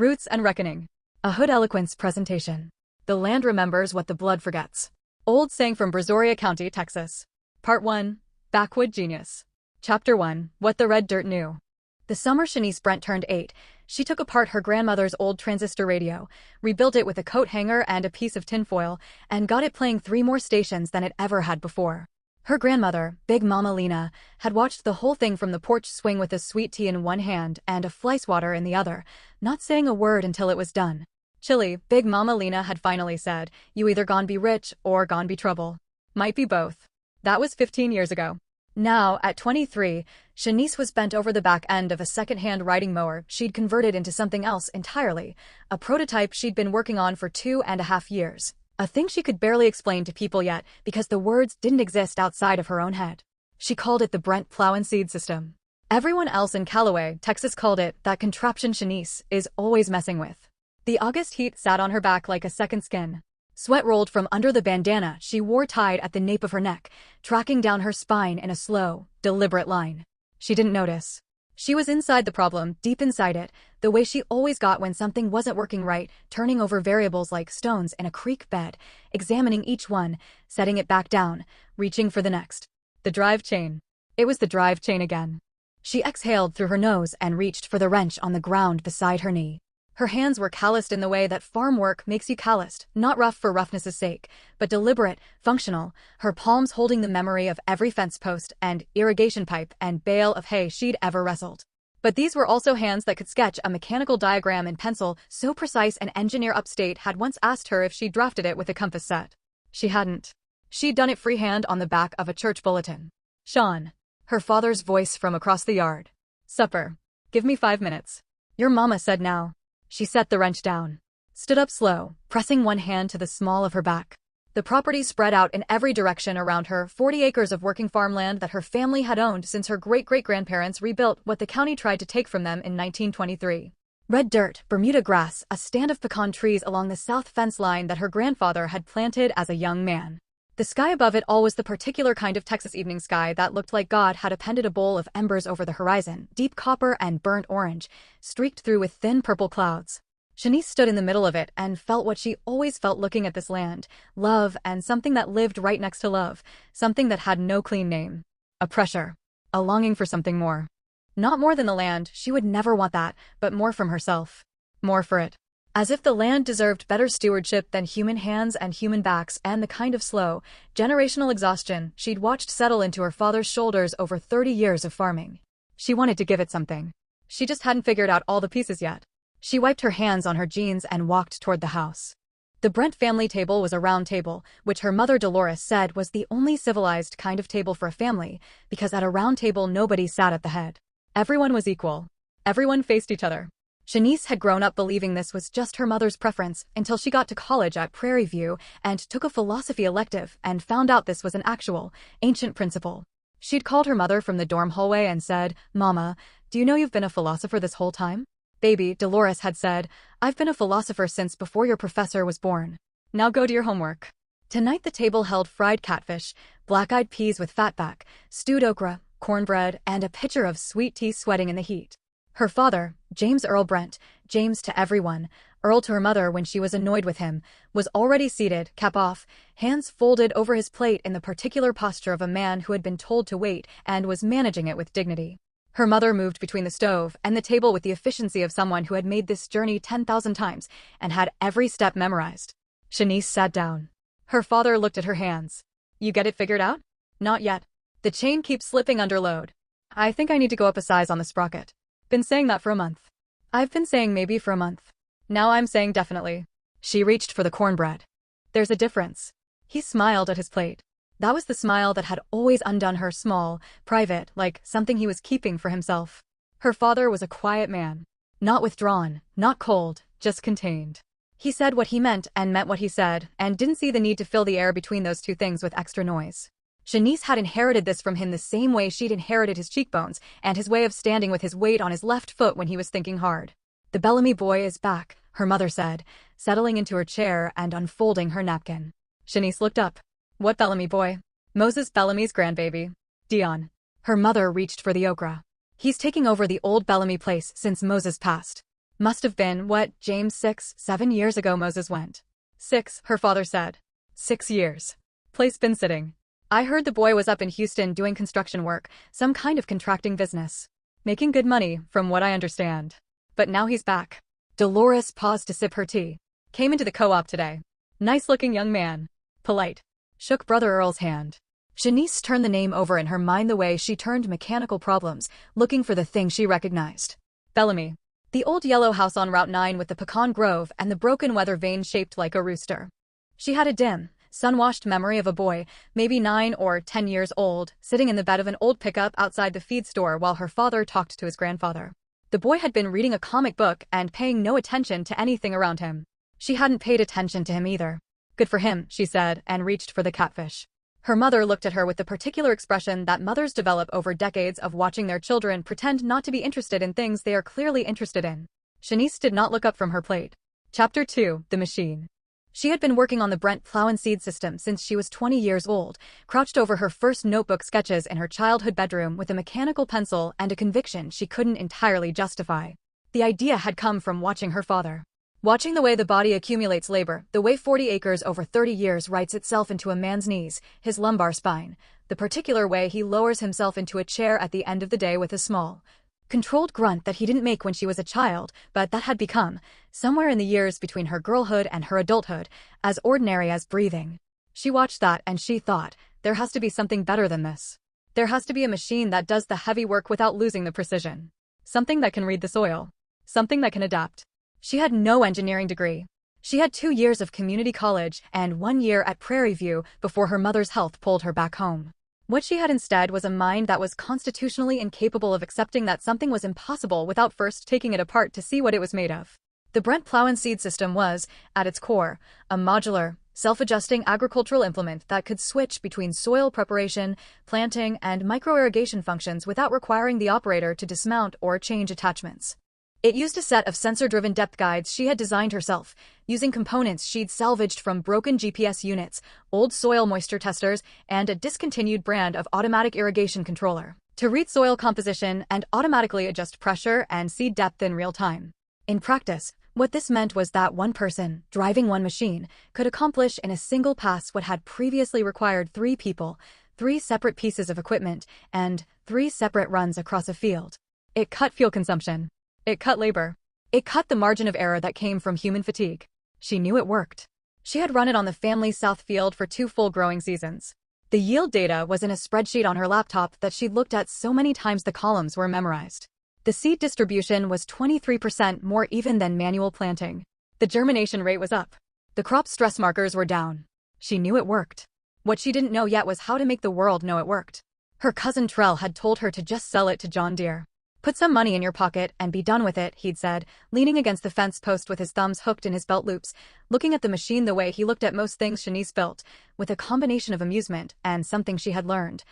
Roots and Reckoning. A Hood Eloquence presentation. The land remembers what the blood forgets. Old saying from Brazoria County, Texas. Part 1. Backwoods Genius. Chapter 1. What the Red Dirt Knew. The summer Shanice Brent turned 8, she took apart her grandmother's old transistor radio, rebuilt it with a coat hanger and a piece of tinfoil, and got it playing 3 more stations than it ever had before. Her grandmother, Big Mama Lena, had watched the whole thing from the porch swing with a sweet tea in one hand and a fly-swatter in the other, not saying a word until it was done. Chilly, Big Mama Lena had finally said, "You either gon' be rich or gon' be trouble. Might be both." That was 15 years ago. Now, at 23, Shanice was bent over the back end of a second-hand riding mower she'd converted into something else entirely, a prototype she'd been working on for 2.5 years. A thing she could barely explain to people yet because the words didn't exist outside of her own head. She called it the Brent plow-and-seed system. Everyone else in Calloway, Texas called it that contraption Shanice is always messing with. The August heat sat on her back like a second skin. Sweat rolled from under the bandana she wore tied at the nape of her neck, tracking down her spine in a slow, deliberate line. She didn't notice. She was inside the problem, deep inside it, the way she always got when something wasn't working right, turning over variables like stones in a creek bed, examining each one, setting it back down, reaching for the next. The drive chain. It was the drive chain again. She exhaled through her nose and reached for the wrench on the ground beside her knee. Her hands were calloused in the way that farm work makes you calloused, not rough for roughness' sake, but deliberate, functional, her palms holding the memory of every fence post and irrigation pipe and bale of hay she'd ever wrestled. But these were also hands that could sketch a mechanical diagram in pencil so precise an engineer upstate had once asked her if she'd drafted it with a compass set. She hadn't. She'd done it freehand on the back of a church bulletin. "Sean." Her father's voice from across the yard. "Supper. Give me 5 minutes." "Your mama said now." She set the wrench down, stood up slow, pressing one hand to the small of her back. The property spread out in every direction around her, 40 acres of working farmland that her family had owned since her great-great-grandparents rebuilt what the county tried to take from them in 1923. Red dirt, Bermuda grass, a stand of pecan trees along the south fence line that her grandfather had planted as a young man. The sky above it all was the particular kind of Texas evening sky that looked like God had appended a bowl of embers over the horizon, deep copper and burnt orange, streaked through with thin purple clouds. Shanice stood in the middle of it and felt what she always felt looking at this land, love and something that lived right next to love, something that had no clean name. A pressure. A longing for something more. Not more than the land, she would never want that, but more from herself. More for it. As if the land deserved better stewardship than human hands and human backs and the kind of slow, generational exhaustion she'd watched settle into her father's shoulders over 30 years of farming. She wanted to give it something. She just hadn't figured out all the pieces yet. She wiped her hands on her jeans and walked toward the house. The Brent family table was a round table, which her mother Dolores said was the only civilized kind of table for a family, because at a round table nobody sat at the head. Everyone was equal. Everyone faced each other. Shanice had grown up believing this was just her mother's preference until she got to college at Prairie View and took a philosophy elective and found out this was an actual, ancient principle. She'd called her mother from the dorm hallway and said, "Mama, do you know you've been a philosopher this whole time?" "Baby," Dolores had said, "I've been a philosopher since before your professor was born. Now go do your homework." Tonight the table held fried catfish, black-eyed peas with fatback, stewed okra, cornbread, and a pitcher of sweet tea sweating in the heat. Her father, James Earl Brent, James to everyone, Earl to her mother when she was annoyed with him, was already seated, cap off, hands folded over his plate in the particular posture of a man who had been told to wait and was managing it with dignity. Her mother moved between the stove and the table with the efficiency of someone who had made this journey 10,000 times and had every step memorized. Shanice sat down. Her father looked at her hands. "You get it figured out?" "Not yet. The chain keeps slipping under load. I think I need to go up a size on the sprocket. Been saying that for a month." "I've been saying maybe for a month. Now I'm saying definitely." She reached for the cornbread. "There's a difference." He smiled at his plate. That was the smile that had always undone her, small, private, like something he was keeping for himself. Her father was a quiet man. Not withdrawn, not cold, just contained. He said what he meant and meant what he said, and didn't see the need to fill the air between those two things with extra noise. Shanice had inherited this from him the same way she'd inherited his cheekbones and his way of standing with his weight on his left foot when he was thinking hard. "The Bellamy boy is back," her mother said, settling into her chair and unfolding her napkin. Shanice looked up. "What Bellamy boy?" "Moses Bellamy's grandbaby. Deon." Her mother reached for the okra. "He's taking over the old Bellamy place since Moses passed." Must have been, what, James 6, 7 years ago Moses went. 6, her father said. 6 years. Place been sitting. I heard the boy was up in Houston doing construction work, some kind of contracting business. Making good money, from what I understand. But now he's back. Dolores paused to sip her tea. Came into the co-op today. Nice-looking young man. Polite. Shook Brother Earl's hand. Shanice turned the name over in her mind the way she turned mechanical problems, looking for the thing she recognized. Bellamy. The old yellow house on Route 9 with the pecan grove and the broken weather vane shaped like a rooster. She had a dim, sun-washed memory of a boy, maybe 9 or 10 years old, sitting in the bed of an old pickup outside the feed store while her father talked to his grandfather. The boy had been reading a comic book and paying no attention to anything around him. She hadn't paid attention to him either. Good for him, she said, and reached for the catfish. Her mother looked at her with the particular expression that mothers develop over decades of watching their children pretend not to be interested in things they are clearly interested in. Shanice did not look up from her plate. Chapter 2, The Machine. She had been working on the Brent plow-and-seed system since she was 20 years old, crouched over her first notebook sketches in her childhood bedroom with a mechanical pencil and a conviction she couldn't entirely justify. The idea had come from watching her father. Watching the way the body accumulates labor, the way 40 acres over 30 years writes itself into a man's knees, his lumbar spine, the particular way he lowers himself into a chair at the end of the day with a small, controlled grunt that he didn't make when she was a child, but that had become, somewhere in the years between her girlhood and her adulthood, as ordinary as breathing. She watched that and she thought, there has to be something better than this. There has to be a machine that does the heavy work without losing the precision. Something that can read the soil. Something that can adapt. She had no engineering degree. She had 2 years of community college and 1 year at Prairie View before her mother's health pulled her back home. What she had instead was a mind that was constitutionally incapable of accepting that something was impossible without first taking it apart to see what it was made of. The Brent plow-and-seed system was, at its core, a modular, self-adjusting agricultural implement that could switch between soil preparation, planting, and micro-irrigation functions without requiring the operator to dismount or change attachments. It used a set of sensor-driven depth guides she had designed herself, using components she'd salvaged from broken GPS units, old soil moisture testers, and a discontinued brand of automatic irrigation controller, to read soil composition and automatically adjust pressure and seed depth in real time. In practice, what this meant was that one person, driving one machine, could accomplish in a single pass what had previously required 3 people, 3 separate pieces of equipment, and 3 separate runs across a field. It cut fuel consumption. It cut labor. It cut the margin of error that came from human fatigue. She knew it worked. She had run it on the family's south field for 2 full growing seasons. The yield data was in a spreadsheet on her laptop that she'd looked at so many times the columns were memorized. The seed distribution was 23% more even than manual planting. The germination rate was up. The crop stress markers were down. She knew it worked. What she didn't know yet was how to make the world know it worked. Her cousin Trell had told her to just sell it to John Deere. Put some money in your pocket and be done with it, he'd said, leaning against the fence post with his thumbs hooked in his belt loops, looking at the machine the way he looked at most things Shanice built, with a combination of amusement and something she had learned,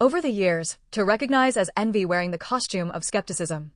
over the years, to recognize as envy wearing the costume of skepticism.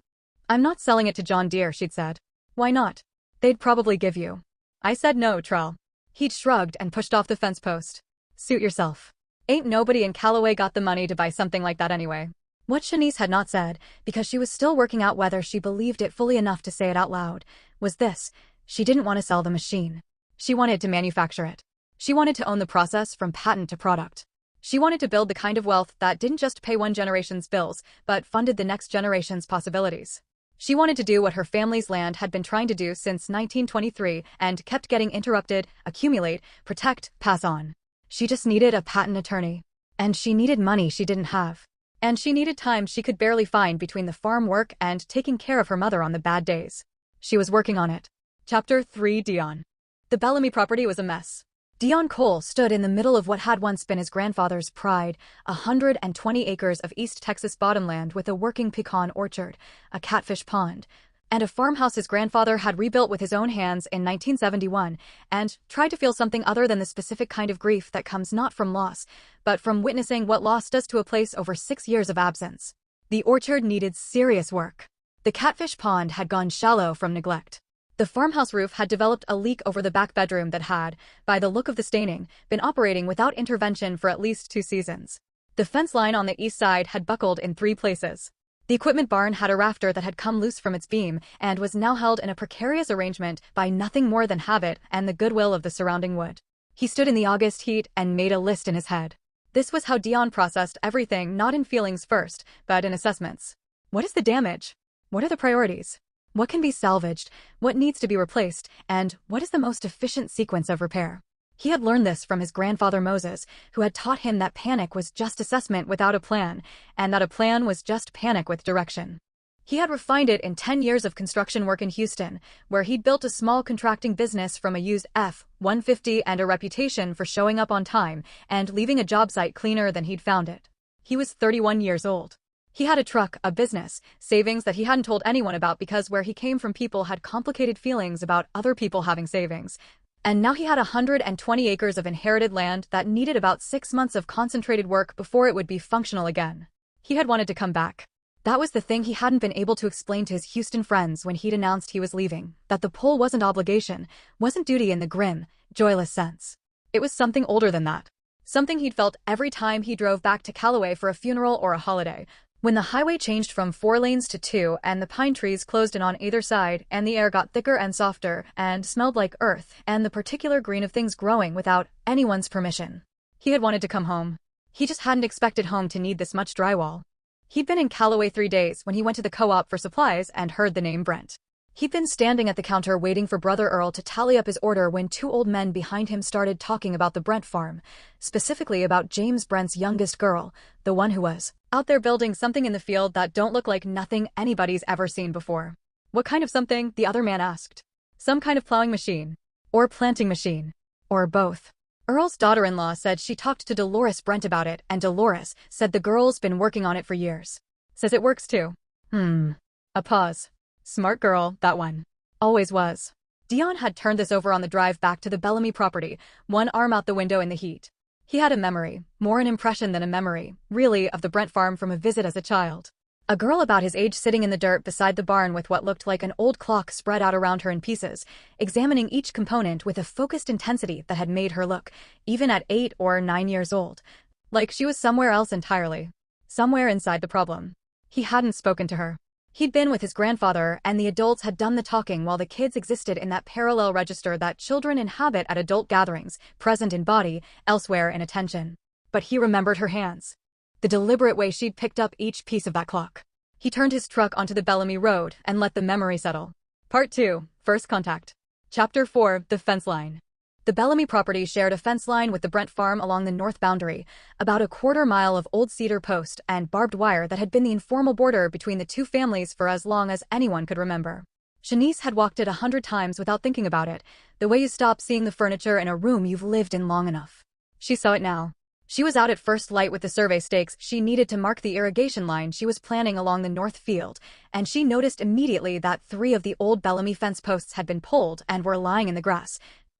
I'm not selling it to John Deere, she'd said. Why not? They'd probably give you. I said no, Trell. He'd shrugged and pushed off the fence post. Suit yourself. Ain't nobody in Calloway got the money to buy something like that anyway. What Shanice had not said, because she was still working out whether she believed it fully enough to say it out loud, was this: she didn't want to sell the machine. She wanted to manufacture it. She wanted to own the process from patent to product. She wanted to build the kind of wealth that didn't just pay one generation's bills, but funded the next generation's possibilities. She wanted to do what her family's land had been trying to do since 1923 and kept getting interrupted, accumulate, protect, pass on. She just needed a patent attorney. And she needed money she didn't have. And she needed time she could barely find between the farm work and taking care of her mother on the bad days. She was working on it. Chapter 3, Deon. The Bellamy property was a mess. Deon Cole stood in the middle of what had once been his grandfather's pride, 120 acres of East Texas bottomland with a working pecan orchard, a catfish pond, and a farmhouse his grandfather had rebuilt with his own hands in 1971, and tried to feel something other than the specific kind of grief that comes not from loss, but from witnessing what loss does to a place over 6 years of absence. The orchard needed serious work. The catfish pond had gone shallow from neglect. The farmhouse roof had developed a leak over the back bedroom that had, by the look of the staining, been operating without intervention for at least 2 seasons. The fence line on the east side had buckled in 3 places. The equipment barn had a rafter that had come loose from its beam and was now held in a precarious arrangement by nothing more than habit and the goodwill of the surrounding wood. He stood in the August heat and made a list in his head. This was how Deon processed everything, not in feelings first, but in assessments. What is the damage? What are the priorities? What can be salvaged? What needs to be replaced? And what is the most efficient sequence of repair? He had learned this from his grandfather Moses, who had taught him that panic was just assessment without a plan, and that a plan was just panic with direction. He had refined it in 10 years of construction work in Houston, where he'd built a small contracting business from a used F-150 and a reputation for showing up on time and leaving a job site cleaner than he'd found it. He was 31 years old. He had a truck, a business, savings that he hadn't told anyone about because where he came from people had complicated feelings about other people having savings. And now he had 120 acres of inherited land that needed about 6 months of concentrated work before it would be functional again. He had wanted to come back. That was the thing he hadn't been able to explain to his Houston friends when he'd announced he was leaving, that the pull wasn't obligation, wasn't duty in the grim, joyless sense. It was something older than that. Something he'd felt every time he drove back to Calloway for a funeral or a holiday. When the highway changed from 4 lanes to 2 and the pine trees closed in on either side and the air got thicker and softer and smelled like earth and the particular green of things growing without anyone's permission. He had wanted to come home. He just hadn't expected home to need this much drywall. He'd been in Calloway 3 days when he went to the co-op for supplies and heard the name Brent. He'd been standing at the counter waiting for Brother Earl to tally up his order when 2 old men behind him started talking about the Brent farm, specifically about James Brent's youngest girl, the one who was out there building something in the field that don't look like nothing anybody's ever seen before. What kind of something? The other man asked. Some kind of plowing machine. Or planting machine. Or both. Earl's daughter-in-law said she talked to Dolores Brent about it, and Dolores said the girl's been working on it for years. Says it works too. A pause. Smart girl, that one. Always was. Deon had turned this over on the drive back to the Bellamy property, one arm out the window in the heat. He had a memory, more an impression than a memory, really, of the Brent farm from a visit as a child. A girl about his age sitting in the dirt beside the barn with what looked like an old clock spread out around her in pieces, examining each component with a focused intensity that had made her look, even at 8 or 9 years old, like she was somewhere else entirely. Somewhere inside the problem. He hadn't spoken to her. He'd been with his grandfather, and the adults had done the talking while the kids existed in that parallel register that children inhabit at adult gatherings, present in body, elsewhere in attention. But he remembered her hands. The deliberate way she'd picked up each piece of that clock. He turned his truck onto the Bellamy Road and let the memory settle. Part 2, First Contact. Chapter 4, The Fence Line. The Bellamy property shared a fence line with the Brent farm along the north boundary, about a 1/4 mile of old cedar post and barbed wire that had been the informal border between the 2 families for as long as anyone could remember. Shanice had walked it 100 times without thinking about it, the way you stop seeing the furniture in a room you've lived in long enough. She saw it now. She was out at first light with the survey stakes she needed to mark the irrigation line she was planning along the north field, and she noticed immediately that 3 of the old Bellamy fence posts had been pulled and were lying in the grass,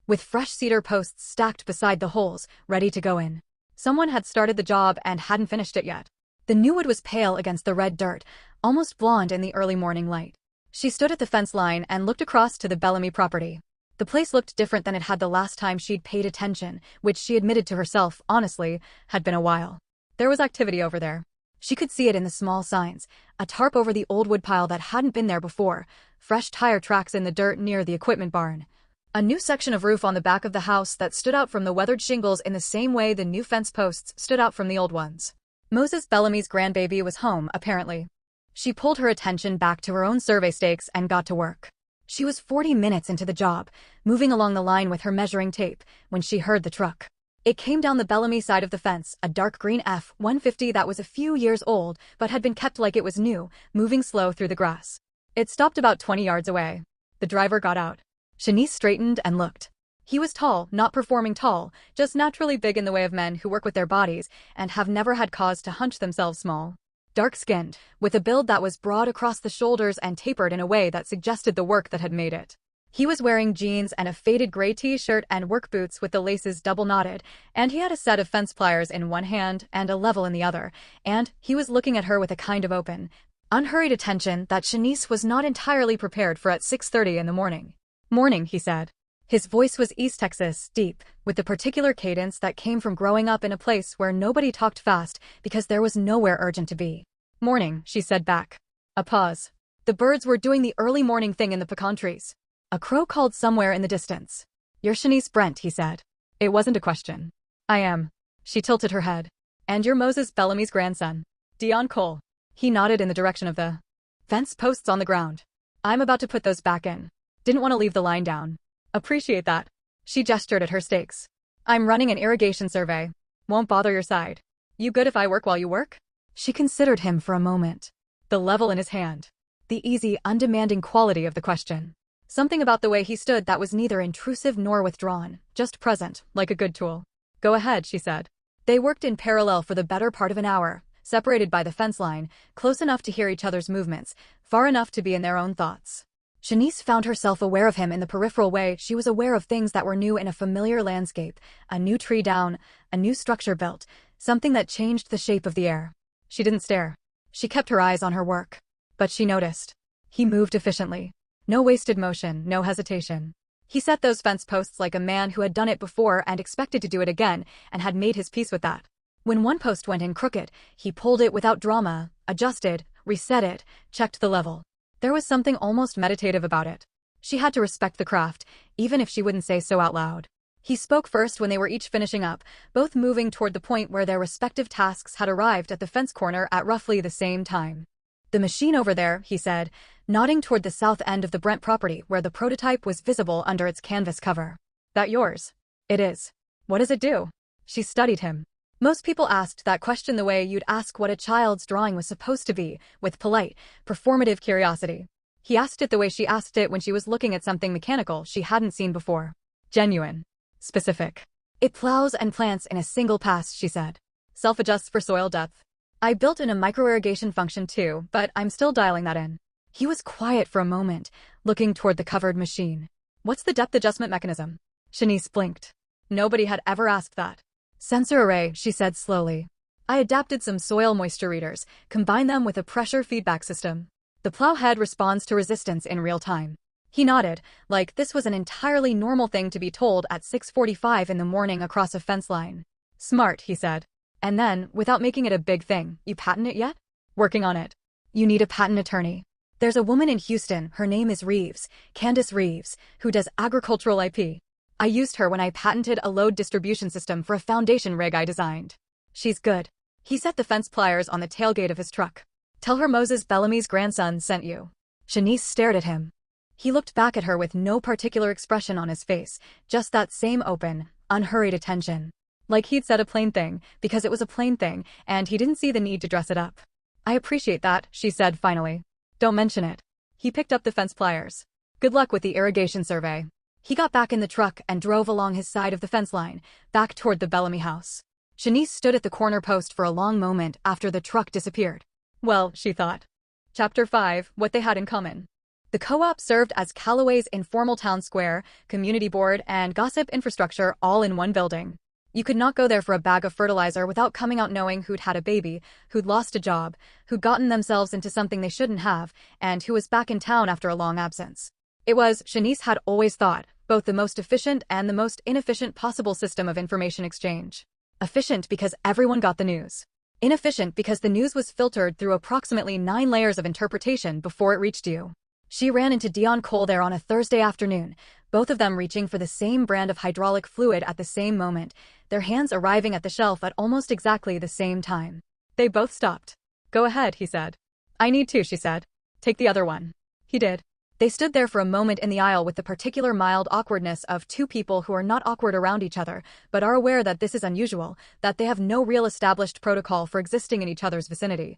with fresh cedar posts stacked beside the holes, ready to go in. Someone had started the job and hadn't finished it yet. The new wood was pale against the red dirt, almost blonde in the early morning light. She stood at the fence line and looked across to the Bellamy property. The place looked different than it had the last time she'd paid attention, which she admitted to herself, honestly, had been a while. There was activity over there. She could see it in the small signs, a tarp over the old wood pile that hadn't been there before, fresh tire tracks in the dirt near the equipment barn. A new section of roof on the back of the house that stood out from the weathered shingles in the same way the new fence posts stood out from the old ones. Moses Bellamy's grandbaby was home, apparently. She pulled her attention back to her own survey stakes and got to work. She was 40 minutes into the job, moving along the line with her measuring tape, when she heard the truck. It came down the Bellamy side of the fence, a dark green F-150 that was a few years old but had been kept like it was new, moving slow through the grass. It stopped about 20 yards away. The driver got out. Shanice straightened and looked. He was tall, not performing tall, just naturally big in the way of men who work with their bodies and have never had cause to hunch themselves small. Dark-skinned, with a build that was broad across the shoulders and tapered in a way that suggested the work that had made it. He was wearing jeans and a faded gray t-shirt and work boots with the laces double-knotted, and he had a set of fence pliers in one hand and a level in the other, and he was looking at her with a kind of open, unhurried attention that Shanice was not entirely prepared for at 6:30 in the morning. "Morning," he said. His voice was East Texas, deep, with the particular cadence that came from growing up in a place where nobody talked fast because there was nowhere urgent to be. Morning, she said back. A pause. The birds were doing the early morning thing in the pecan trees. A crow called somewhere in the distance. You're Shanice Brent, he said. It wasn't a question. I am. She tilted her head. And you're Moses Bellamy's grandson. Deon Cole. He nodded in the direction of the fence posts on the ground. I'm about to put those back in. Didn't want to leave the line down. Appreciate that. She gestured at her stakes. I'm running an irrigation survey. Won't bother your side. You good if I work while you work? She considered him for a moment. The level in his hand. The easy, undemanding quality of the question. Something about the way he stood that was neither intrusive nor withdrawn, just present, like a good tool. Go ahead, she said. They worked in parallel for the better part of an hour, separated by the fence line, close enough to hear each other's movements, far enough to be in their own thoughts. Shanice found herself aware of him in the peripheral way she was aware of things that were new in a familiar landscape, a new tree down, a new structure built, something that changed the shape of the air. She didn't stare. She kept her eyes on her work. But she noticed. He moved efficiently. No wasted motion, no hesitation. He set those fence posts like a man who had done it before and expected to do it again, and had made his peace with that. When one post went in crooked, he pulled it without drama, adjusted, reset it, checked the level. There was something almost meditative about it. She had to respect the craft, even if she wouldn't say so out loud. He spoke first when they were each finishing up, both moving toward the point where their respective tasks had arrived at the fence corner at roughly the same time. The machine over there, he said, nodding toward the south end of the Brent property where the prototype was visible under its canvas cover. That yours? It is. What does it do? She studied him. Most people asked that question the way you'd ask what a child's drawing was supposed to be, with polite, performative curiosity. He asked it the way she asked it when she was looking at something mechanical she hadn't seen before. Genuine. Specific. It plows and plants in a single pass, she said. Self-adjusts for soil depth. I built in a micro-irrigation function too, but I'm still dialing that in. He was quiet for a moment, looking toward the covered machine. What's the depth adjustment mechanism? Shanice blinked. Nobody had ever asked that. Sensor array, she said slowly. I adapted some soil moisture readers, combined them with a pressure feedback system. The plow head responds to resistance in real time. He nodded, like this was an entirely normal thing to be told at 6:45 in the morning across a fence line. Smart, he said. And then, without making it a big thing, you patent it yet? Working on it. You need a patent attorney. There's a woman in Houston, her name is Reeves, Candace Reeves, who does agricultural IP. I used her when I patented a load distribution system for a foundation rig I designed. She's good. He set the fence pliers on the tailgate of his truck. Tell her Moses Bellamy's grandson sent you. Shanice stared at him. He looked back at her with no particular expression on his face, just that same open, unhurried attention. Like he'd said a plain thing, because it was a plain thing, and he didn't see the need to dress it up. I appreciate that, she said finally. Don't mention it. He picked up the fence pliers. Good luck with the irrigation survey. He got back in the truck and drove along his side of the fence line, back toward the Bellamy house. Shanice stood at the corner post for a long moment after the truck disappeared. Well, she thought. Chapter 5, What They Had in Common. The co-op served as Calloway's informal town square, community board, and gossip infrastructure all in one building. You could not go there for a bag of fertilizer without coming out knowing who'd had a baby, who'd lost a job, who'd gotten themselves into something they shouldn't have, and who was back in town after a long absence. It was, Shanice had always thought, both the most efficient and the most inefficient possible system of information exchange. Efficient because everyone got the news. Inefficient because the news was filtered through approximately 9 layers of interpretation before it reached you. She ran into Deon Cole there on a Thursday afternoon, both of them reaching for the same brand of hydraulic fluid at the same moment, their hands arriving at the shelf at almost exactly the same time. They both stopped. Go ahead, he said. I need to, she said. Take the other one. He did. They stood there for a moment in the aisle with the particular mild awkwardness of two people who are not awkward around each other, but are aware that this is unusual, that they have no real established protocol for existing in each other's vicinity.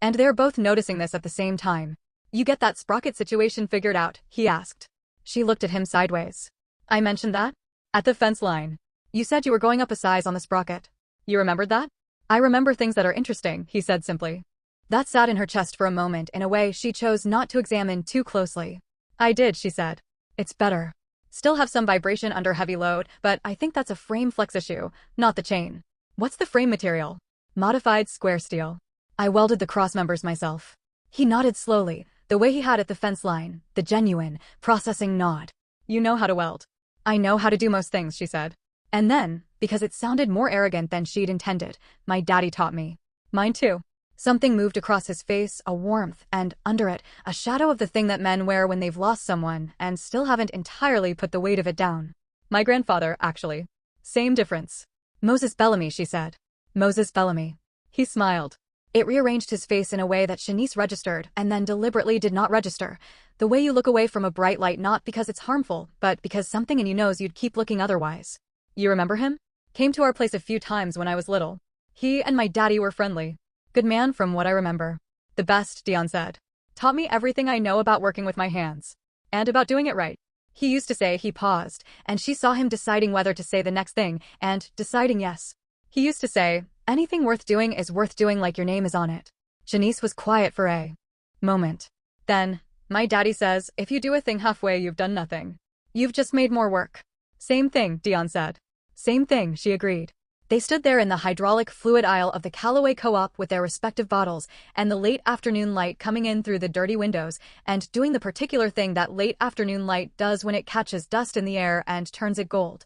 And they're both noticing this at the same time. You get that sprocket situation figured out? He asked. She looked at him sideways. I mentioned that? At the fence line. You said you were going up a size on the sprocket. You remembered that? I remember things that are interesting, he said simply. That sat in her chest for a moment in a way she chose not to examine too closely. I did, she said. It's better. Still have some vibration under heavy load, but I think that's a frame flex issue, not the chain. What's the frame material? Modified square steel. I welded the cross members myself. He nodded slowly, the way he had at the fence line, the genuine, processing nod. You know how to weld. I know how to do most things, she said. And then, because it sounded more arrogant than she'd intended, my daddy taught me. Mine too. Something moved across his face, a warmth, and, under it, a shadow of the thing that men wear when they've lost someone and still haven't entirely put the weight of it down. My grandfather, actually. Same difference. Moses Bellamy, she said. Moses Bellamy. He smiled. It rearranged his face in a way that Shanice registered and then deliberately did not register. The way you look away from a bright light not because it's harmful, but because something in you knows you'd keep looking otherwise. You remember him? Came to our place a few times when I was little. He and my daddy were friendly. Good man from what I remember. The best, Deon said. Taught me everything I know about working with my hands. And about doing it right. He used to say. He paused, and she saw him deciding whether to say the next thing, and deciding yes. He used to say, anything worth doing is worth doing like your name is on it. Shanice was quiet for a moment. Then, my daddy says, if you do a thing halfway you've done nothing. You've just made more work. Same thing, Deon said. Same thing, she agreed. They stood there in the hydraulic fluid aisle of the Calloway Co-op with their respective bottles, and the late afternoon light coming in through the dirty windows, and doing the particular thing that late afternoon light does when it catches dust in the air and turns it gold.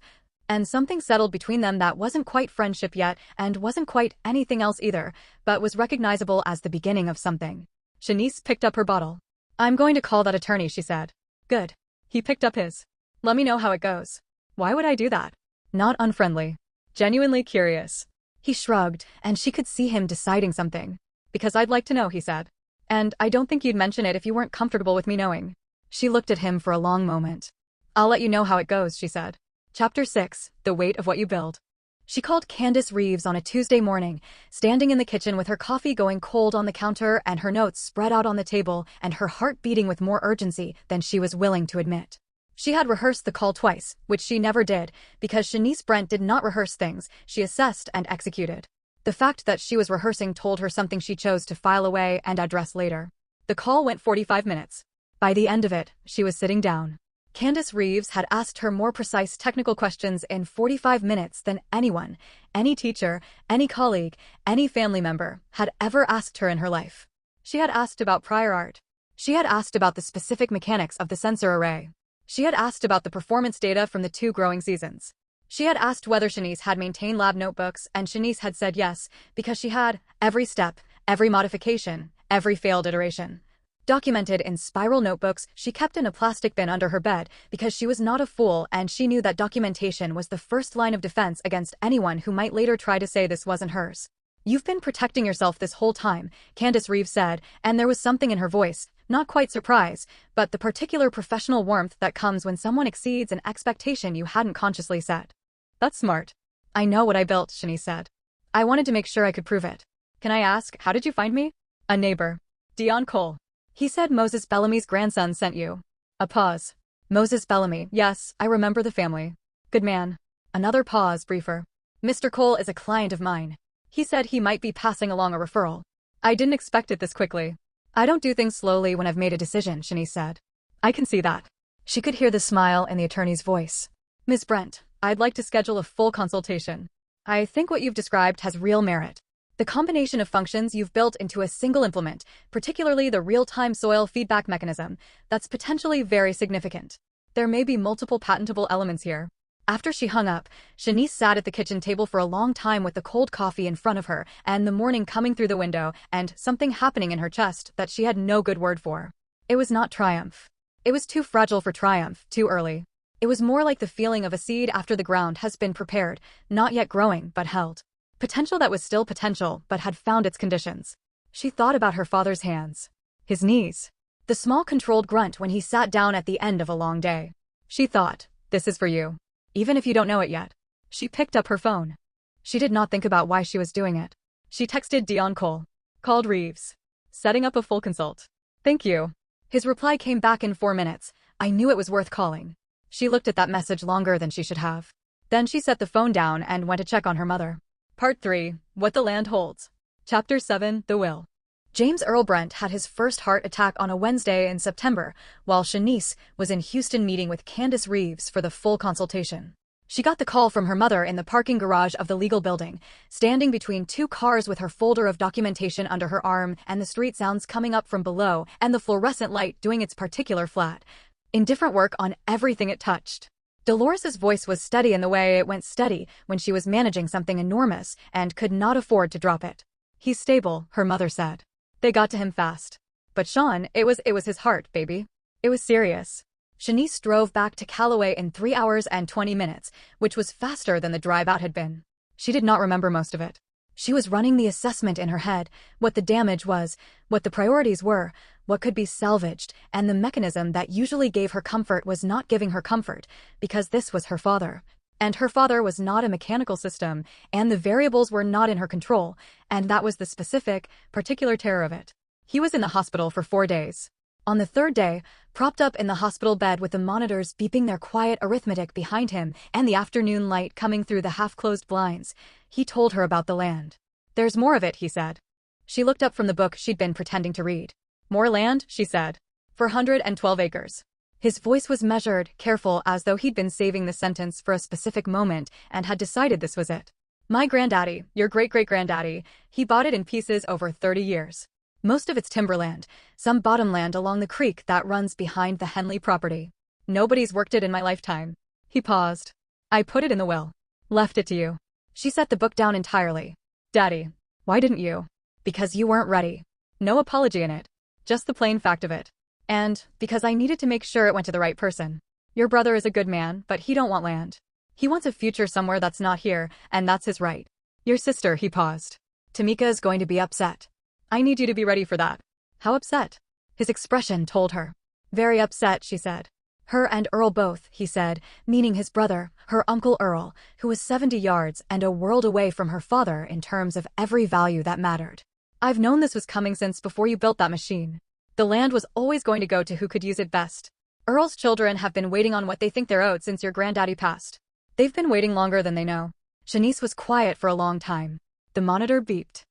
And something settled between them that wasn't quite friendship yet, and wasn't quite anything else either, but was recognizable as the beginning of something. Shanice picked up her bottle. I'm going to call that attorney, she said. Good. He picked up his. Let me know how it goes. Why would I do that? Not unfriendly. Genuinely curious. He shrugged, and she could see him deciding something. Because I'd like to know, he said. And I don't think you'd mention it if you weren't comfortable with me knowing. She looked at him for a long moment. I'll let you know how it goes, she said. Chapter 6, The Weight of What You Build. She called Candace Reeves on a Tuesday morning, standing in the kitchen with her coffee going cold on the counter and her notes spread out on the table and her heart beating with more urgency than she was willing to admit. She had rehearsed the call twice, which she never did, because Shanice Brent did not rehearse things, she assessed and executed. The fact that she was rehearsing told her something she chose to file away and address later. The call went 45 minutes. By the end of it, she was sitting down. Candace Reeves had asked her more precise technical questions in 45 minutes than anyone, any teacher, any colleague, any family member, had ever asked her in her life. She had asked about prior art. She had asked about the specific mechanics of the sensor array. She had asked about the performance data from the 2 growing seasons. She had asked whether Shanice had maintained lab notebooks, and Shanice had said yes, because she had every step, every modification, every failed iteration. Documented in spiral notebooks she kept in a plastic bin under her bed because she was not a fool and she knew that documentation was the first line of defense against anyone who might later try to say this wasn't hers. You've been protecting yourself this whole time, Candace Reeves said, and there was something in her voice, not quite surprise, but the particular professional warmth that comes when someone exceeds an expectation you hadn't consciously set. That's smart. I know what I built, Shanice said. I wanted to make sure I could prove it. Can I ask, how did you find me? A neighbor. Deon Cole. He said Moses Bellamy's grandson sent you. A pause. Moses Bellamy, yes, I remember the family. Good man. Another pause, briefer. Mr. Cole is a client of mine. He said he might be passing along a referral. I didn't expect it this quickly. I don't do things slowly when I've made a decision, Shanice said. I can see that. She could hear the smile in the attorney's voice. Ms. Brent, I'd like to schedule a full consultation. I think what you've described has real merit. The combination of functions you've built into a single implement, particularly the real-time soil feedback mechanism, that's potentially very significant. There may be multiple patentable elements here. After she hung up, Shanice sat at the kitchen table for a long time with the cold coffee in front of her and the morning coming through the window and something happening in her chest that she had no good word for. It was not triumph. It was too fragile for triumph, too early. It was more like the feeling of a seed after the ground has been prepared, not yet growing but held. Potential that was still potential but had found its conditions. She thought about her father's hands. His knees. The small controlled grunt when he sat down at the end of a long day. She thought, this is for you. Even if you don't know it yet. She picked up her phone. She did not think about why she was doing it. She texted Deon Cole. Called Reeves. Setting up a full consult. Thank you. His reply came back in 4 minutes. I knew it was worth calling. She looked at that message longer than she should have. Then she set the phone down and went to check on her mother. Part 3, What the Land Holds. Chapter 7, The Will. James Earl Brent had his first heart attack on a Wednesday in September, while Shanice was in Houston meeting with Candace Reeves for the full consultation. She got the call from her mother in the parking garage of the legal building, standing between 2 cars with her folder of documentation under her arm and the street sounds coming up from below and the fluorescent light doing its particular flat, indifferent work on everything it touched. Dolores's voice was steady in the way it went steady when she was managing something enormous and could not afford to drop it. He's stable, her mother said. They got to him fast. But Sean, it was his heart, baby. It was serious. Shanice drove back to Calloway in 3 hours and 20 minutes, which was faster than the drive out had been. She did not remember most of it. She was running the assessment in her head, what the damage was, what the priorities were, what could be salvaged, and the mechanism that usually gave her comfort was not giving her comfort, because this was her father. And her father was not a mechanical system, and the variables were not in her control, and that was the specific, particular terror of it. He was in the hospital for 4 days. On the 3rd day, propped up in the hospital bed with the monitors beeping their quiet arithmetic behind him and the afternoon light coming through the half-closed blinds, he told her about the land. There's more of it, he said. She looked up from the book she'd been pretending to read. More land, she said. 412 acres. His voice was measured, careful, as though he'd been saving the sentence for a specific moment and had decided this was it. My granddaddy, your great-great-granddaddy, he bought it in pieces over 30 years. Most of it's timberland, some bottomland along the creek that runs behind the Henley property. Nobody's worked it in my lifetime. He paused. I put it in the will. Left it to you. She set the book down entirely. Daddy, why didn't you? Because you weren't ready. No apology in it. Just the plain fact of it. And because I needed to make sure it went to the right person. Your brother is a good man, but he don't want land. He wants a future somewhere that's not here, and that's his right. Your sister, he paused. Tamika is going to be upset. I need you to be ready for that. How upset? His expression told her. Very upset, she said. Her and Earl both, he said, meaning his brother, her Uncle Earl, who was 70 yards and a world away from her father in terms of every value that mattered. I've known this was coming since before you built that machine. The land was always going to go to who could use it best. Earl's children have been waiting on what they think they're owed since your granddaddy passed. They've been waiting longer than they know. Shanice was quiet for a long time. The monitor beeped.